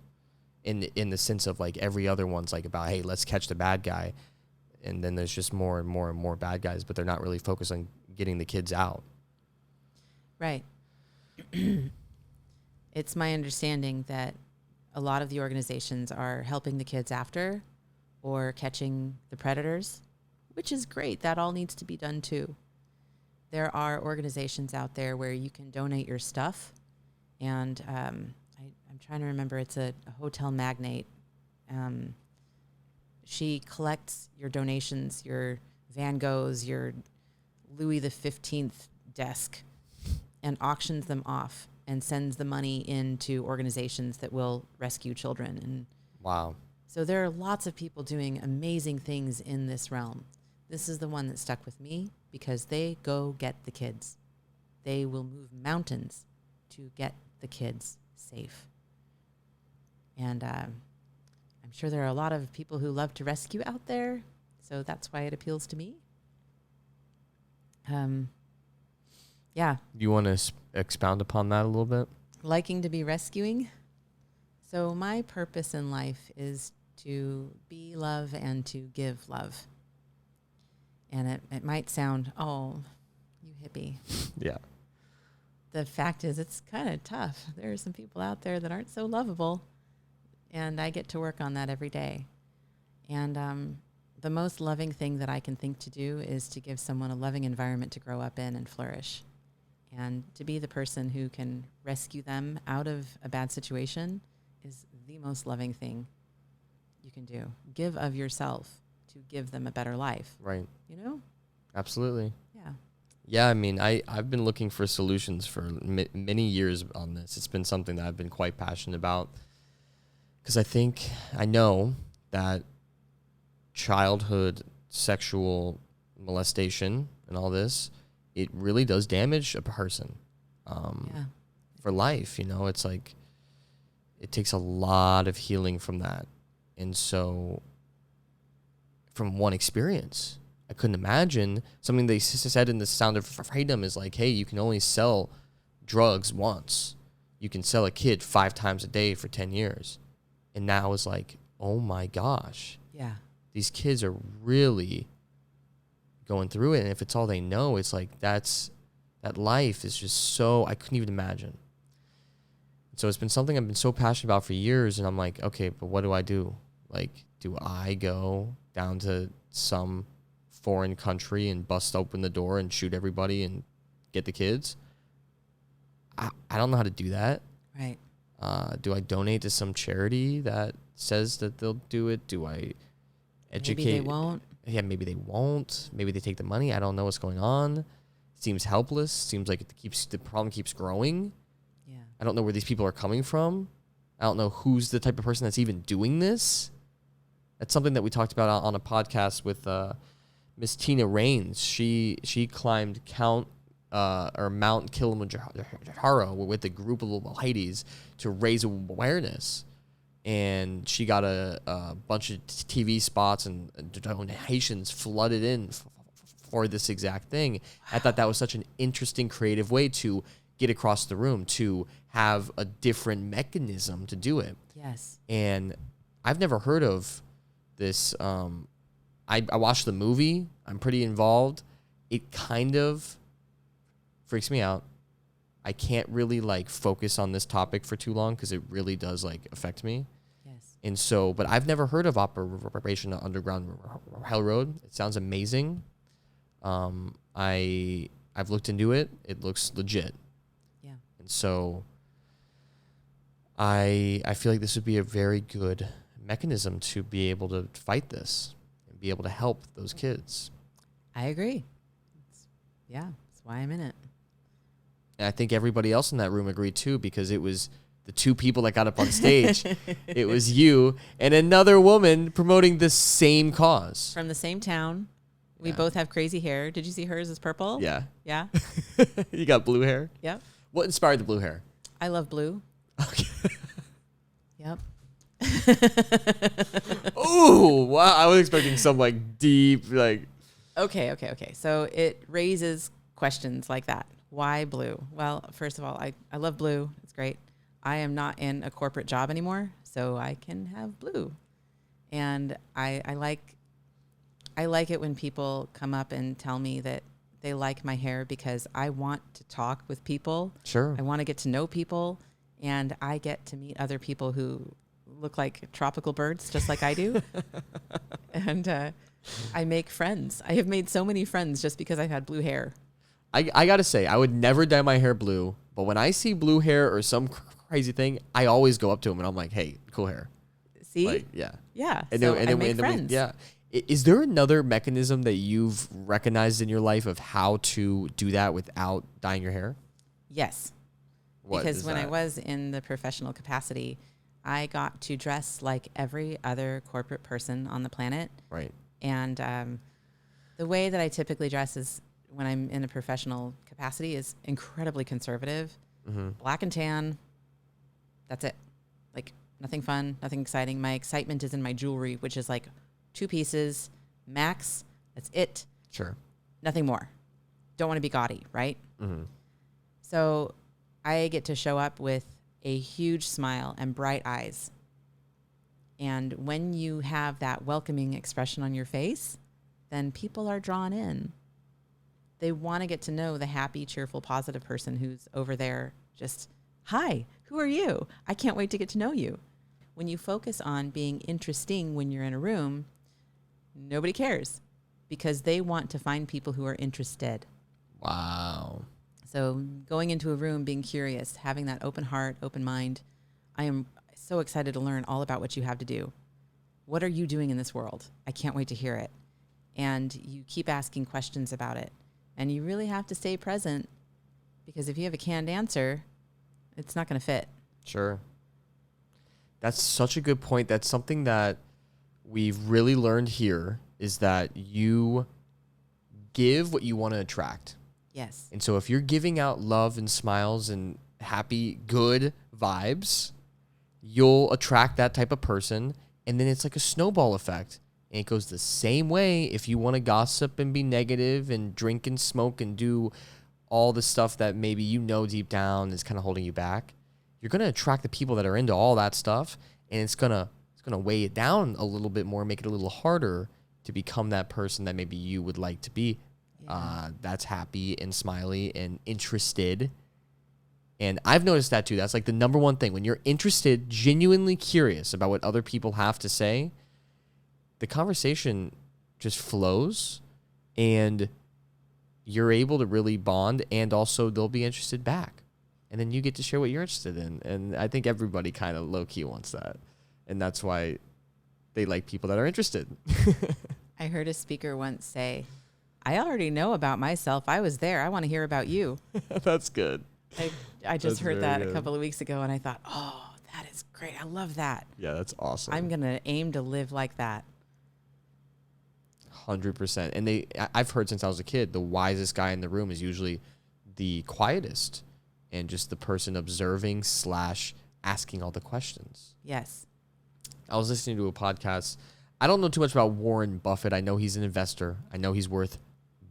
In the sense of, like, every other one's like about, hey, let's catch the bad guy. And then there's just more and more and more bad guys, but they're not really focused on getting the kids out. Right. It's my understanding that a lot of the organizations are helping the kids after or catching the predators, which is great. That all needs to be done too. There are organizations out there where you can donate your stuff. And I'm trying to remember, it's a hotel magnate. She collects your donations, your Van Goghs, your Louis XV desk, and auctions them off and sends the money into organizations that will rescue children. And Wow. so there are lots of people doing amazing things in this realm. This is the one that stuck with me because they go get the kids. They will move mountains to get the kids safe. And I'm sure there are a lot of people who love to rescue out there, so that's why it appeals to me. Yeah. You want to expound upon that a little bit? Liking to be rescuing. So my purpose in life is to be love and to give love. And it might sound, oh, you hippie. Yeah. The fact is, it's kind of tough. There are some people out there that aren't so lovable, and I get to work on that every day. And the most loving thing that I can think to do is to give someone a loving environment to grow up in and flourish, and to be the person who can rescue them out of a bad situation is the most loving thing you can do. Give of yourself to give them a better life. Right. You know? Absolutely. Yeah. Yeah, I mean, I've been looking for solutions for many years on this. It's been something that I've been quite passionate about because I know that childhood sexual molestation and all this, it really does damage a person for life. You know, it's like it takes a lot of healing from that. And so from one experience, I couldn't imagine something they said in The Sound of Freedom is like, hey, you can only sell drugs once. You can sell a kid 5 times a day for 10 years. And now it's like, oh my gosh. Yeah. These kids are really going through it. And if it's all they know, it's like that life is just so, I couldn't even imagine. So it's been something I've been so passionate about for years. And I'm like, okay, but what do I do? Like, do I go down to some foreign country and bust open the door and shoot everybody and get the kids? I don't know how to do that. Right. Do I donate to some charity that says that they'll do it? Do I educate? Maybe they won't. Yeah, maybe they won't. Maybe they take the money. I don't know what's going on. Seems helpless. Seems like the problem keeps growing. Yeah. I don't know where these people are coming from. I don't know who's the type of person that's even doing this. That's something that we talked about on a podcast with Miss Tina Raines. She climbed Mount Kilimanjaro with a group of little ladies to raise awareness. And she got a bunch of TV spots and donations flooded in for this exact thing. Wow. I thought that was such an interesting, creative way to get across the room, to have a different mechanism to do it. Yes. And I've never heard of this. I watched the movie. I'm pretty involved. It kind of freaks me out. I can't really focus on this topic for too long because it really does affect me. Yes. And so, but I've never heard of Operation Underground Railroad. It sounds amazing. I've looked into it. It looks legit. Yeah. And so I feel like this would be a very good mechanism to be able to fight this and be able to help those kids. I agree. That's why I'm in it. And I think everybody else in that room agreed too, because it was the 2 people that got up on stage. It was you and another woman promoting the same cause. From the same town. We Yeah. both have crazy hair. Did you see hers is purple? Yeah. Yeah? You got blue hair? Yep. What inspired the blue hair? I love blue. Okay. Yep. Oh, wow. I was expecting some deep, Okay. So it raises questions like that. Why blue? Well, first of all, I love blue. It's great. I am not in a corporate job anymore, so I can have blue. And I like it when people come up and tell me that they like my hair because I want to talk with people. Sure. I want to get to know people, and I get to meet other people who look like tropical birds, just like I do. And I make friends. I have made so many friends just because I've had blue hair. I got to say, I would never dye my hair blue, but when I see blue hair or some crazy thing, I always go up to them and I'm like, hey, cool hair. See? Yeah. Yeah. And so then, I make friends. yeah. Is there another mechanism that you've recognized in your life of how to do that without dyeing your hair? Yes. What because is when I that? was in the professional capacity, I got to dress like every other corporate person on the planet. Right. And The way that I typically dress is when I'm in a professional capacity is incredibly conservative. Black and tan. That's it. Like nothing fun, nothing exciting. My excitement is in my jewelry, which is like 2 pieces, max. That's it. Sure. Nothing more. Don't want to be gaudy, right? So I get to show up with a huge smile and bright eyes. And when you have that welcoming expression on your face, then people are drawn in. They want to get to know the happy, cheerful, positive person who's over there just, hi, who are you? I can't wait to get to know you. When you focus on being interesting when you're in a room, nobody cares because they want to find people who are interested. Wow. So going into a room, being curious, having that open heart, open mind, I am so excited to learn all about what you have to do. What are you doing in this world? I can't wait to hear it. And you keep asking questions about it. And you really have to stay present because if you have a canned answer, it's not going to fit. Sure. That's such a good point. That's something that we've really learned here is that you give what you want to attract. Yes. And so if you're giving out love and smiles and happy, good vibes, you'll attract that type of person. And then it's like a snowball effect. And it goes the same way if you want to gossip and be negative and drink and smoke and do all the stuff that maybe you know deep down is kind of holding you back. You're going to attract the people that are into all that stuff, and it's going to weigh it down a little bit more, make it a little harder to become that person that maybe you would like to be. That's happy and smiley and interested. And I've noticed that too. That's like the number one thing. When you're interested, genuinely curious about what other people have to say, the conversation just flows and you're able to really bond, and also they'll be interested back. And then you get to share what you're interested in. And I think everybody kind of low-key wants that. And that's why they like people that are interested. I heard a speaker once say, I already know about myself. I was there. I want to hear about you. That's good. I just That's heard very that good. a couple of weeks ago, and I thought, oh, that is great. I love that. Yeah, that's awesome. I'm going to aim to live like that. 100%. And I've heard since I was a kid, the wisest guy in the room is usually the quietest and just the person observing / asking all the questions. Yes. I was listening to a podcast. I don't know too much about Warren Buffett. I know he's an investor. I know he's worth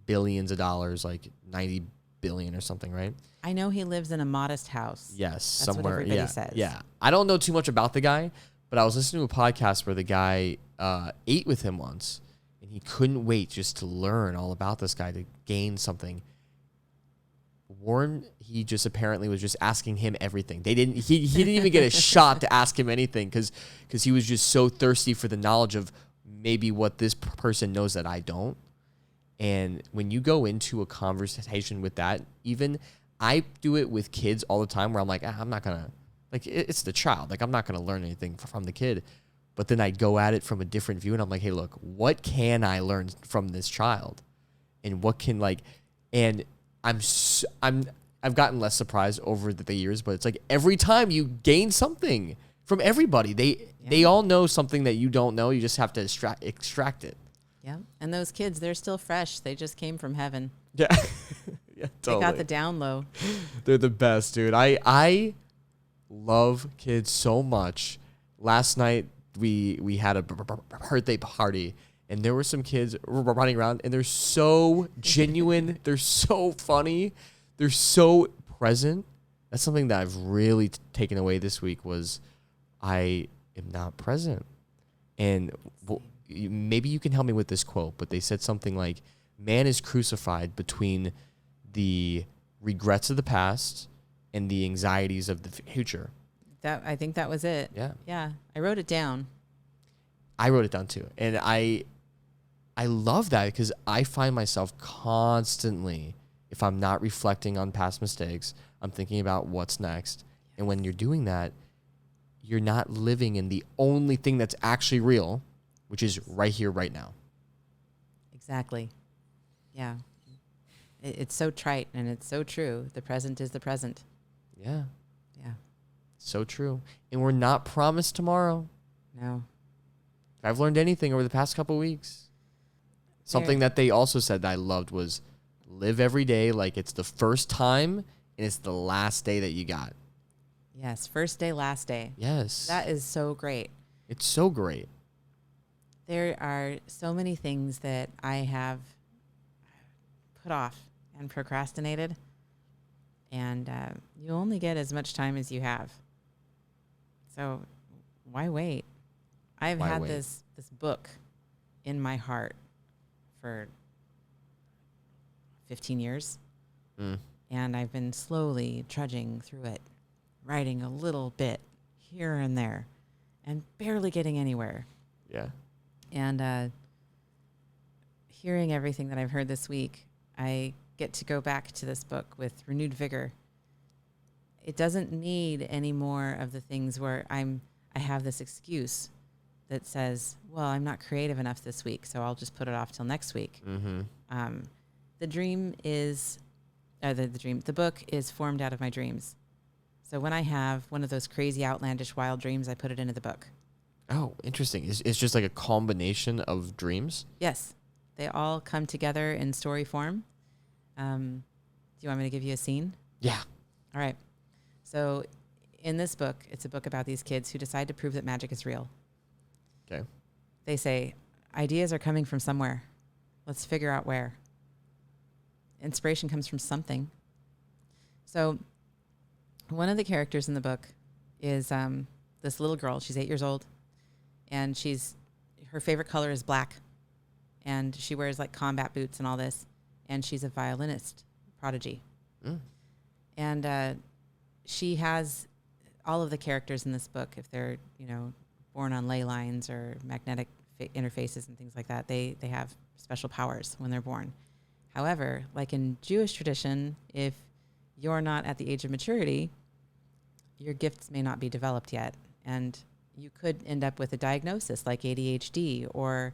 billions of dollars, like 90 billion or something, right? I know he lives in a modest house. Yes, That's somewhere. what everybody Yeah, says. yeah. I don't know too much about the guy, but I was listening to a podcast where the guy ate with him once, and he couldn't wait just to learn all about this guy to gain something. Warren, he just apparently was just asking him everything. He didn't even get a shot to ask him anything because he was just so thirsty for the knowledge of maybe what this person knows that I don't. And when you go into a conversation with that, even I do it with kids all the time where I'm like, I'm not gonna, like, it's the child. Like, I'm not gonna learn anything from the kid. But then I go at it from a different view and I'm like, hey, look, what can I learn from this child? And what can, like, and I've gotten less surprised over the years, but it's like every time you gain something from everybody, they all know something that you don't know. You just have to extract it. Yeah. And those kids, they're still fresh. They just came from heaven. Yeah. Yeah, totally. They got the down low. They're the best, dude. I love kids so much. Last night we had a birthday party, and there were some kids running around, and they're so genuine. They're so funny. They're so present. That's something that I've really taken away this week was I am not present. And maybe you can help me with this quote, but they said something like, man is crucified between the regrets of the past and the anxieties of the future. I think that was it. Yeah. Yeah. I wrote it down. I wrote it down too. And I love that because I find myself constantly, if I'm not reflecting on past mistakes, I'm thinking about what's next. And when you're doing that, you're not living in the only thing that's actually real, which is right here, right now. Exactly. Yeah. It's so trite and it's so true. The present is the present. Yeah. Yeah. So true. And we're not promised tomorrow. No. If I've learned anything over the past couple of weeks, Something that they also said that I loved was live every day like it's the first time and it's the last day that you got. Yes, first day, last day. Yes. That is so great. It's so great. There are so many things that I have put off and procrastinated, and you only get as much time as you have. So why wait? I've had this book in my heart for 15 years, and I've been slowly trudging through it, writing a little bit here and there, and barely getting anywhere. Yeah. And hearing everything that I've heard this week, I get to go back to this book with renewed vigor. It doesn't need any more of the things where I have this excuse that says, well, I'm not creative enough this week, so I'll just put it off till next week. Mm-hmm. The book is formed out of my dreams. So when I have one of those crazy, outlandish, wild dreams, I put it into the book. Oh, interesting. It's just like a combination of dreams? Yes. They all come together in story form. Do you want me to give you a scene? Yeah. All right. So in this book, it's a book about these kids who decide to prove that magic is real. Okay. They say, ideas are coming from somewhere. Let's figure out where. Inspiration comes from something. So one of the characters in the book is this little girl. She's 8 years old, and her favorite color is black, and she wears like combat boots and all this, and she's a violinist prodigy. And she has all of the characters in this book, if they're born on ley lines or magnetic interfaces and things like that, they have special powers when they're born. However, like in Jewish tradition, if you're not at the age of maturity, your gifts may not be developed yet. And you could end up with a diagnosis like ADHD or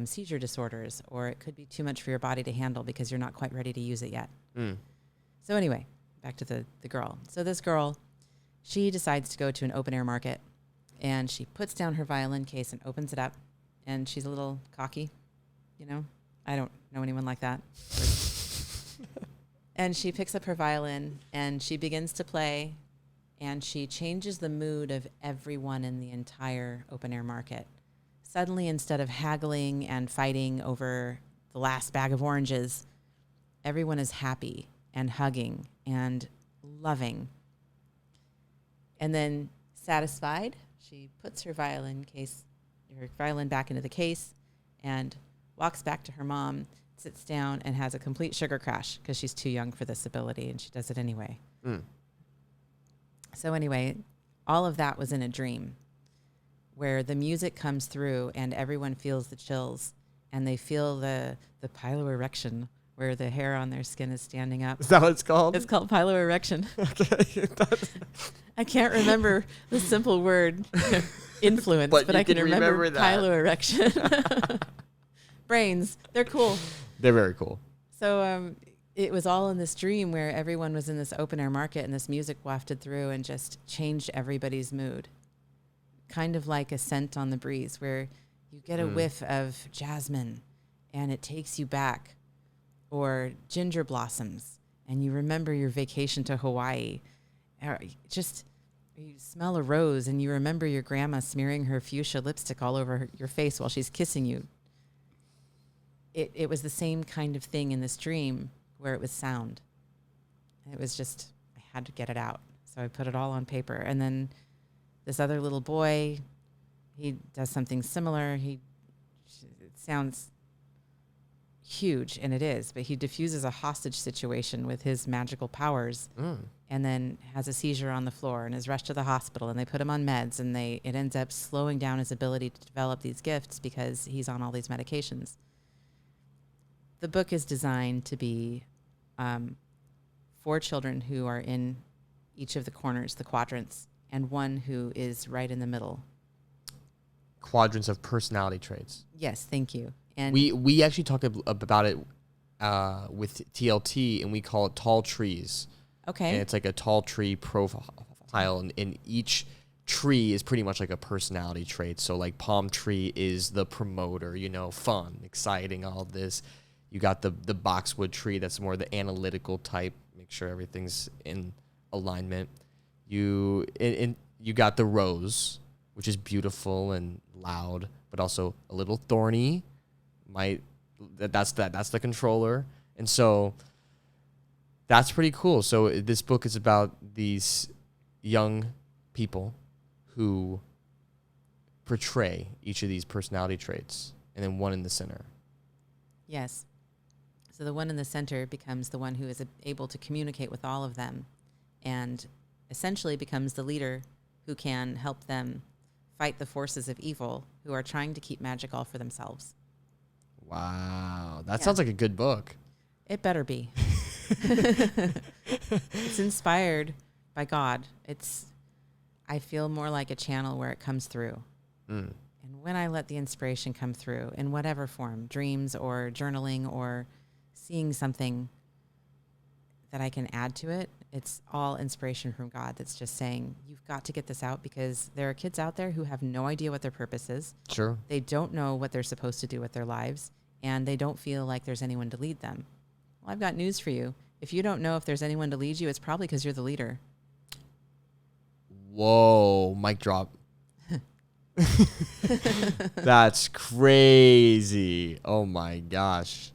seizure disorders, or it could be too much for your body to handle because you're not quite ready to use it yet. So anyway, back to the girl. So this girl, she decides to go to an open air market, and she puts down her violin case and opens it up, and she's a little cocky, I don't know anyone like that. And she picks up her violin and she begins to play, and she changes the mood of everyone in the entire open air market. Suddenly, instead of haggling and fighting over the last bag of oranges, everyone is happy and hugging and loving. And then, satisfied, she puts her violin back into the case and walks back to her mom, sits down, and has a complete sugar crash because she's too young for this ability, and she does it anyway. So anyway, all of that was in a dream where the music comes through and everyone feels the chills, and they feel the piloerection, where the hair on their skin is standing up. Is that what it's called? It's called piloerection. Okay. I can't remember the simple word influence, but I can remember piloerection. Brains, they're cool. They're very cool. So it was all in this dream where everyone was in this open air market, and this music wafted through and just changed everybody's mood. Kind of like a scent on the breeze, where you get a whiff of jasmine and it takes you back, or ginger blossoms and you remember your vacation to Hawaii. Or just you smell a rose and you remember your grandma smearing her fuchsia lipstick all over your face while she's kissing you. It was the same kind of thing in this dream where it was sound. It was just, I had to get it out. So I put it all on paper. And then this other little boy, he does something similar. It sounds huge, and it is, but he diffuses a hostage situation with his magical powers, and then has a seizure on the floor and is rushed to the hospital, and they put him on meds, and it ends up slowing down his ability to develop these gifts because he's on all these medications. The book is designed to be for children who are in each of the corners, the quadrants, and one who is right in the middle. Quadrants of personality traits. Yes, thank you. And we actually talked about it with TLT, and we call it tall trees. Okay. And it's like a tall tree profile, and each tree is pretty much like a personality trait. So like palm tree is the promoter, fun, exciting, all this. You got the boxwood tree, that's more the analytical type, make sure everything's in alignment. You got the rose, which is beautiful and loud, but also a little thorny. That's the controller. And so that's pretty cool. So this book is about these young people who portray each of these personality traits, and then one in the center. Yes. So the one in the center becomes the one who is able to communicate with all of them and essentially becomes the leader who can help them fight the forces of evil who are trying to keep magic all for themselves. Wow. That sounds like a good book. It better be. It's inspired by God. I feel more like a channel where it comes through. And when I let the inspiration come through in whatever form, dreams or journaling or seeing something that I can add to it, it's all inspiration from God that's just saying, you've got to get this out, because there are kids out there who have no idea what their purpose is. Sure. They don't know what they're supposed to do with their lives, and they don't feel like there's anyone to lead them. Well, I've got news for you. If you don't know if there's anyone to lead you, it's probably because you're the leader. Whoa, mic drop. That's crazy. Oh my gosh.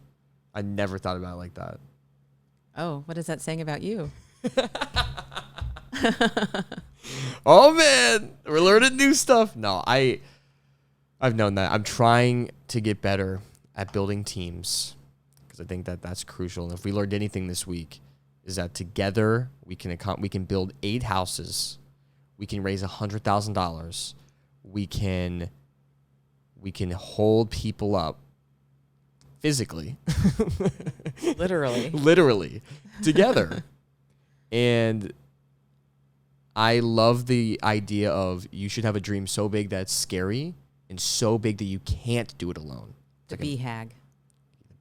I never thought about it like that. Oh, what is that saying about you? Oh man, we're learning new stuff. No, I've known that. I'm trying to get better at building teams, because I think that that's crucial. And if we learned anything this week, is that together we can build 8 houses. We can raise $100,000. We can hold people up physically, literally together. And I love the idea of you should have a dream so big that it's scary and so big that you can't do it alone. The BHAG.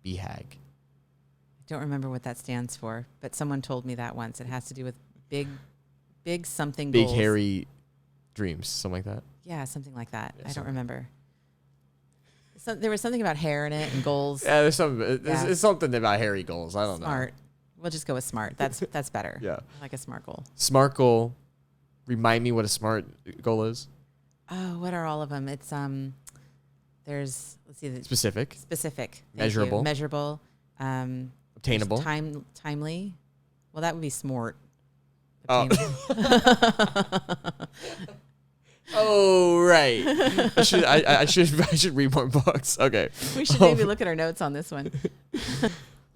BHAG. I don't remember what that stands for, but someone told me that once. It has to do with big something Big, goals. hairy dreams, something like that. Yeah, something like that. Yeah, I don't something. remember. So there was something about hair in it and goals. Yeah, there's some. Yeah. It's something about hairy goals. I don't know. Smart. We'll just go with smart. That's better. Yeah. I like a smart goal. Smart goal. Remind me what a smart goal is. Oh, what are all of them? It's there's, let's see, Specific. specific, Thank you. Measurable. Measurable, Obtainable. timely. Well, that would be smart. Oh. Oh right. I should read more books. Okay. We should maybe look at our notes on this one.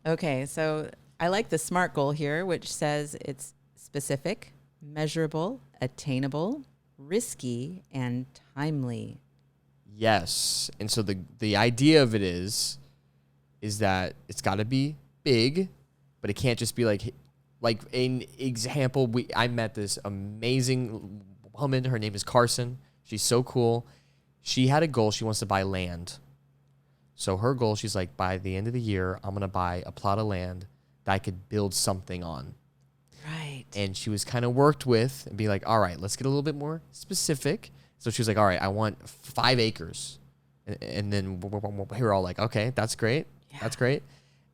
Okay, so I like the SMART goal here, which says it's specific, measurable, attainable, risky, and timely. Yes. And so the idea of it is that it's got to be big, but it can't just be like an example. I met this amazing woman. Her name is Carson. She's so cool. She had a goal. She wants to buy land. So her goal, she's like, by the end of the year, I'm going to buy a plot of land that I could build something on. Right. And she was kind of worked with and be like, all right, let's get a little bit more specific. So she was like, all right, I want 5 acres. And then we were all like, okay, that's great. Yeah. That's great.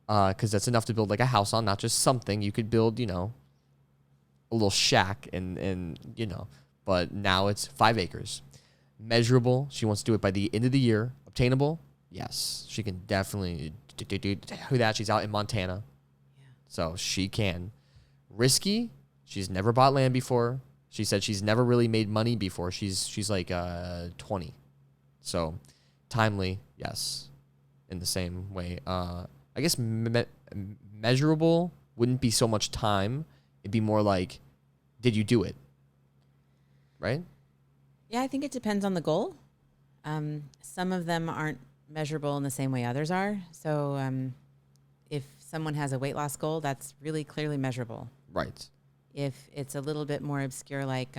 Because that's enough to build like a house on, not just something. You could build, a little shack and but now it's 5 acres. Measurable. She wants to do it by the end of the year. Obtainable. Yes, she can definitely do that. She's out in Montana. Yeah. So she can. Risky. She's never bought land before. She said she's never really made money before. She's like 20. So timely, yes, in the same way. I guess measurable wouldn't be so much time. It'd be more like, did you do it? Right? Yeah, I think it depends on the goal. Some of them aren't measurable in the same way others are. So if someone has a weight loss goal, that's really clearly measurable. Right. If it's a little bit more obscure, like,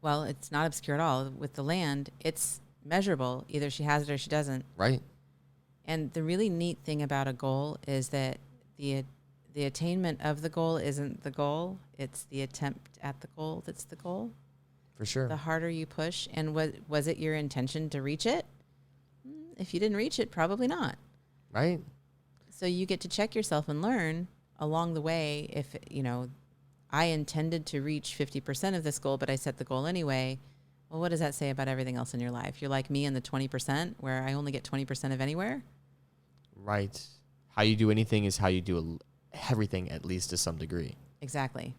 well, it's not obscure at all. With the land, it's measurable. Either she has it or she doesn't. Right. And the really neat thing about a goal is that the attainment of the goal isn't the goal. It's the attempt at the goal that's the goal. For sure. The harder you push. And was it your intention to reach it? If you didn't reach it, probably not. Right. So you get to check yourself and learn along the way. If, I intended to reach 50% of this goal, but I set the goal anyway. Well, what does that say about everything else in your life? You're like me in the 20% where I only get 20% of anywhere. Right. How you do anything is how you do everything, at least to some degree. Exactly.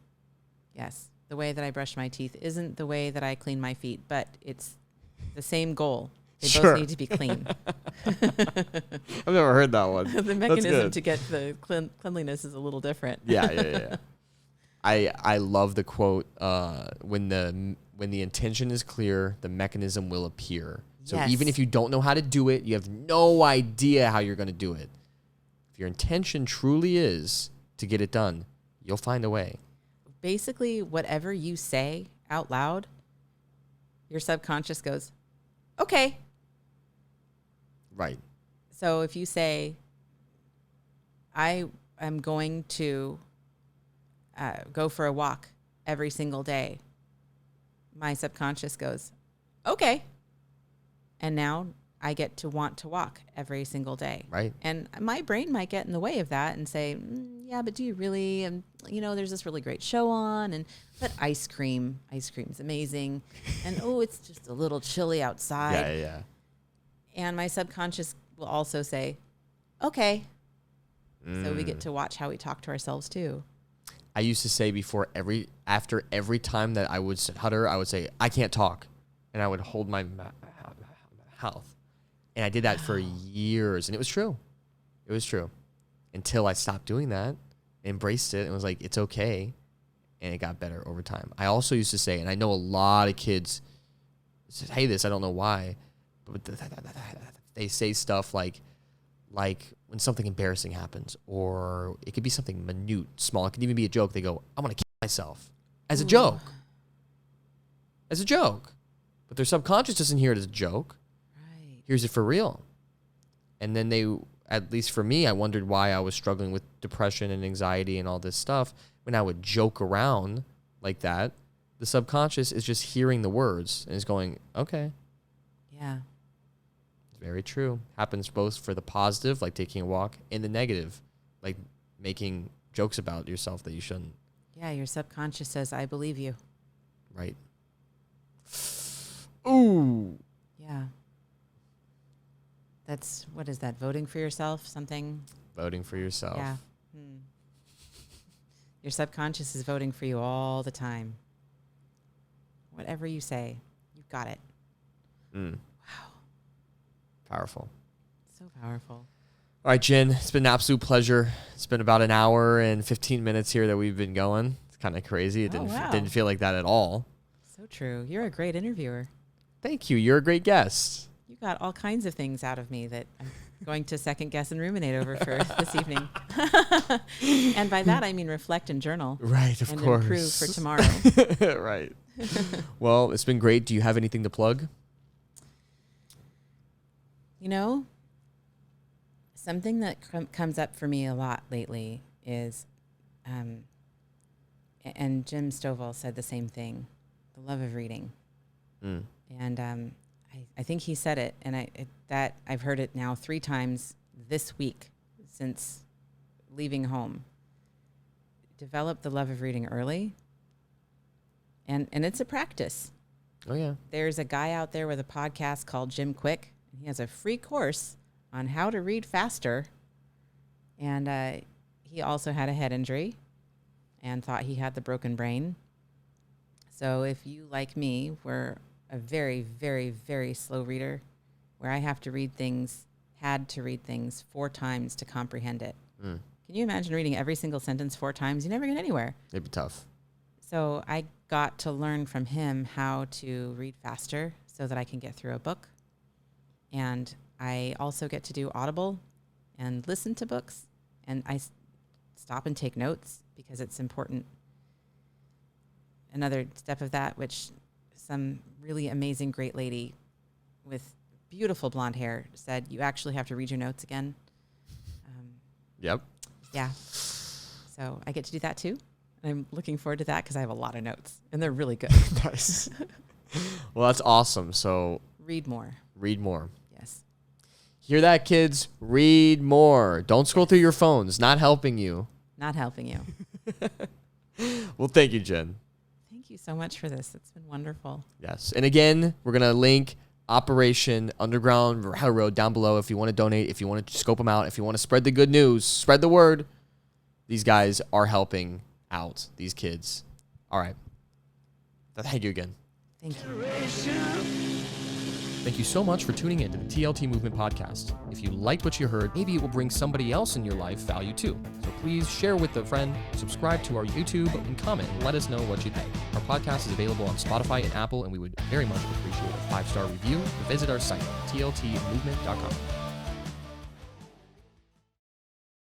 Yes. The way that I brush my teeth isn't the way that I clean my feet, but it's the same goal. They both need to be clean. I've never heard that one. The mechanism to get the cleanliness is a little different. Yeah. I love the quote, when the intention is clear, the mechanism will appear. So Yes. even if you don't know how to do it, you have no idea how you're going to do it. If your intention truly is to get it done, you'll find a way. Basically, whatever you say out loud, your subconscious goes, okay. Right. So if you say, I am going to go for a walk every single day, my subconscious goes, okay. And now I get to want to walk every single day. Right. And my brain might get in the way of that and say, yeah, but do you really? And, there's this really great show on, but ice cream's amazing. And, it's just a little chilly outside. Yeah. And my subconscious will also say, okay. So we get to watch how we talk to ourselves too. I used to say after every time that I would stutter, I would say, I can't talk. And I would hold my mouth. And I did that for years. And it was true. It was true. Until I stopped doing that, embraced it, and was like, it's okay. And it got better over time. I also used to say, and I know a lot of kids say this, I don't know why, but they say stuff like when something embarrassing happens, or it could be something minute, small. It could even be a joke. They go, I want to kill myself as a joke. As a joke. But their subconscious doesn't hear it as a joke. Right. Here's it for real. And then they, at least for me, I wondered why I was struggling with depression and anxiety and all this stuff. When I would joke around like that, the subconscious is just hearing the words and is going, okay. Yeah. It's very true. Happens both for the positive, like taking a walk, and the negative, like making jokes about yourself that you shouldn't. Yeah, your subconscious says, I believe you. Right. Ooh. Yeah. What is that? Voting for yourself? Something? Voting for yourself. Yeah. Your subconscious is voting for you all the time. Whatever you say, you've got it. Wow. Powerful. So powerful. All right, Jen, it's been an absolute pleasure. It's been about an hour and 15 minutes here that we've been going. It's kind of crazy. It didn't feel like that at all. So true. You're a great interviewer. Thank you. You're a great guest. You got all kinds of things out of me that I'm going to second guess and ruminate over for this evening. And by that, I mean reflect and journal. Right, of course. And improve for tomorrow. Right. Well, it's been great. Do you have anything to plug? Something that comes up for me a lot lately is, and Jim Stovall said the same thing, the love of reading. And I think he said it, and I've heard it now 3 times this week since leaving home. Develop the love of reading early, and it's a practice. Oh, yeah. There's a guy out there with a podcast called Jim Quick, and he has a free course on how to read faster. And he also had a head injury and thought he had the broken brain. So if you, like me, were a very, very, very slow reader, where I had to read things 4 times to comprehend it. Can you imagine reading every single sentence 4 times? You never get anywhere. It'd be tough. So I got to learn from him how to read faster so that I can get through a book. And I also get to do Audible and listen to books. And I stop and take notes because it's important. Another step of that, which some really amazing, great lady with beautiful blonde hair said, you actually have to read your notes again. Yep. Yeah. So I get to do that too. I'm looking forward to that because I have a lot of notes and they're really good. Nice. Well, that's awesome. So Read more. read more. Yes. Hear that, kids? Read more. Don't scroll through your phones. Not helping you. Not helping you. Well, thank you, Jen. Thank you so much for this. It's been wonderful. Yes. And again, we're going to link Operation Underground Railroad down below if you want to donate, if you want to scope them out, if you want to spread the good news, spread the word. These guys are helping out these kids. All right. Thank you again. Thank you. Thank you so much for tuning in to the TLT Movement Podcast. If you liked what you heard, maybe it will bring somebody else in your life value too. So please share with a friend, subscribe to our YouTube, and comment and let us know what you think. Our podcast is available on Spotify and Apple, and we would very much appreciate a 5-star review. Visit our site, tltmovement.com.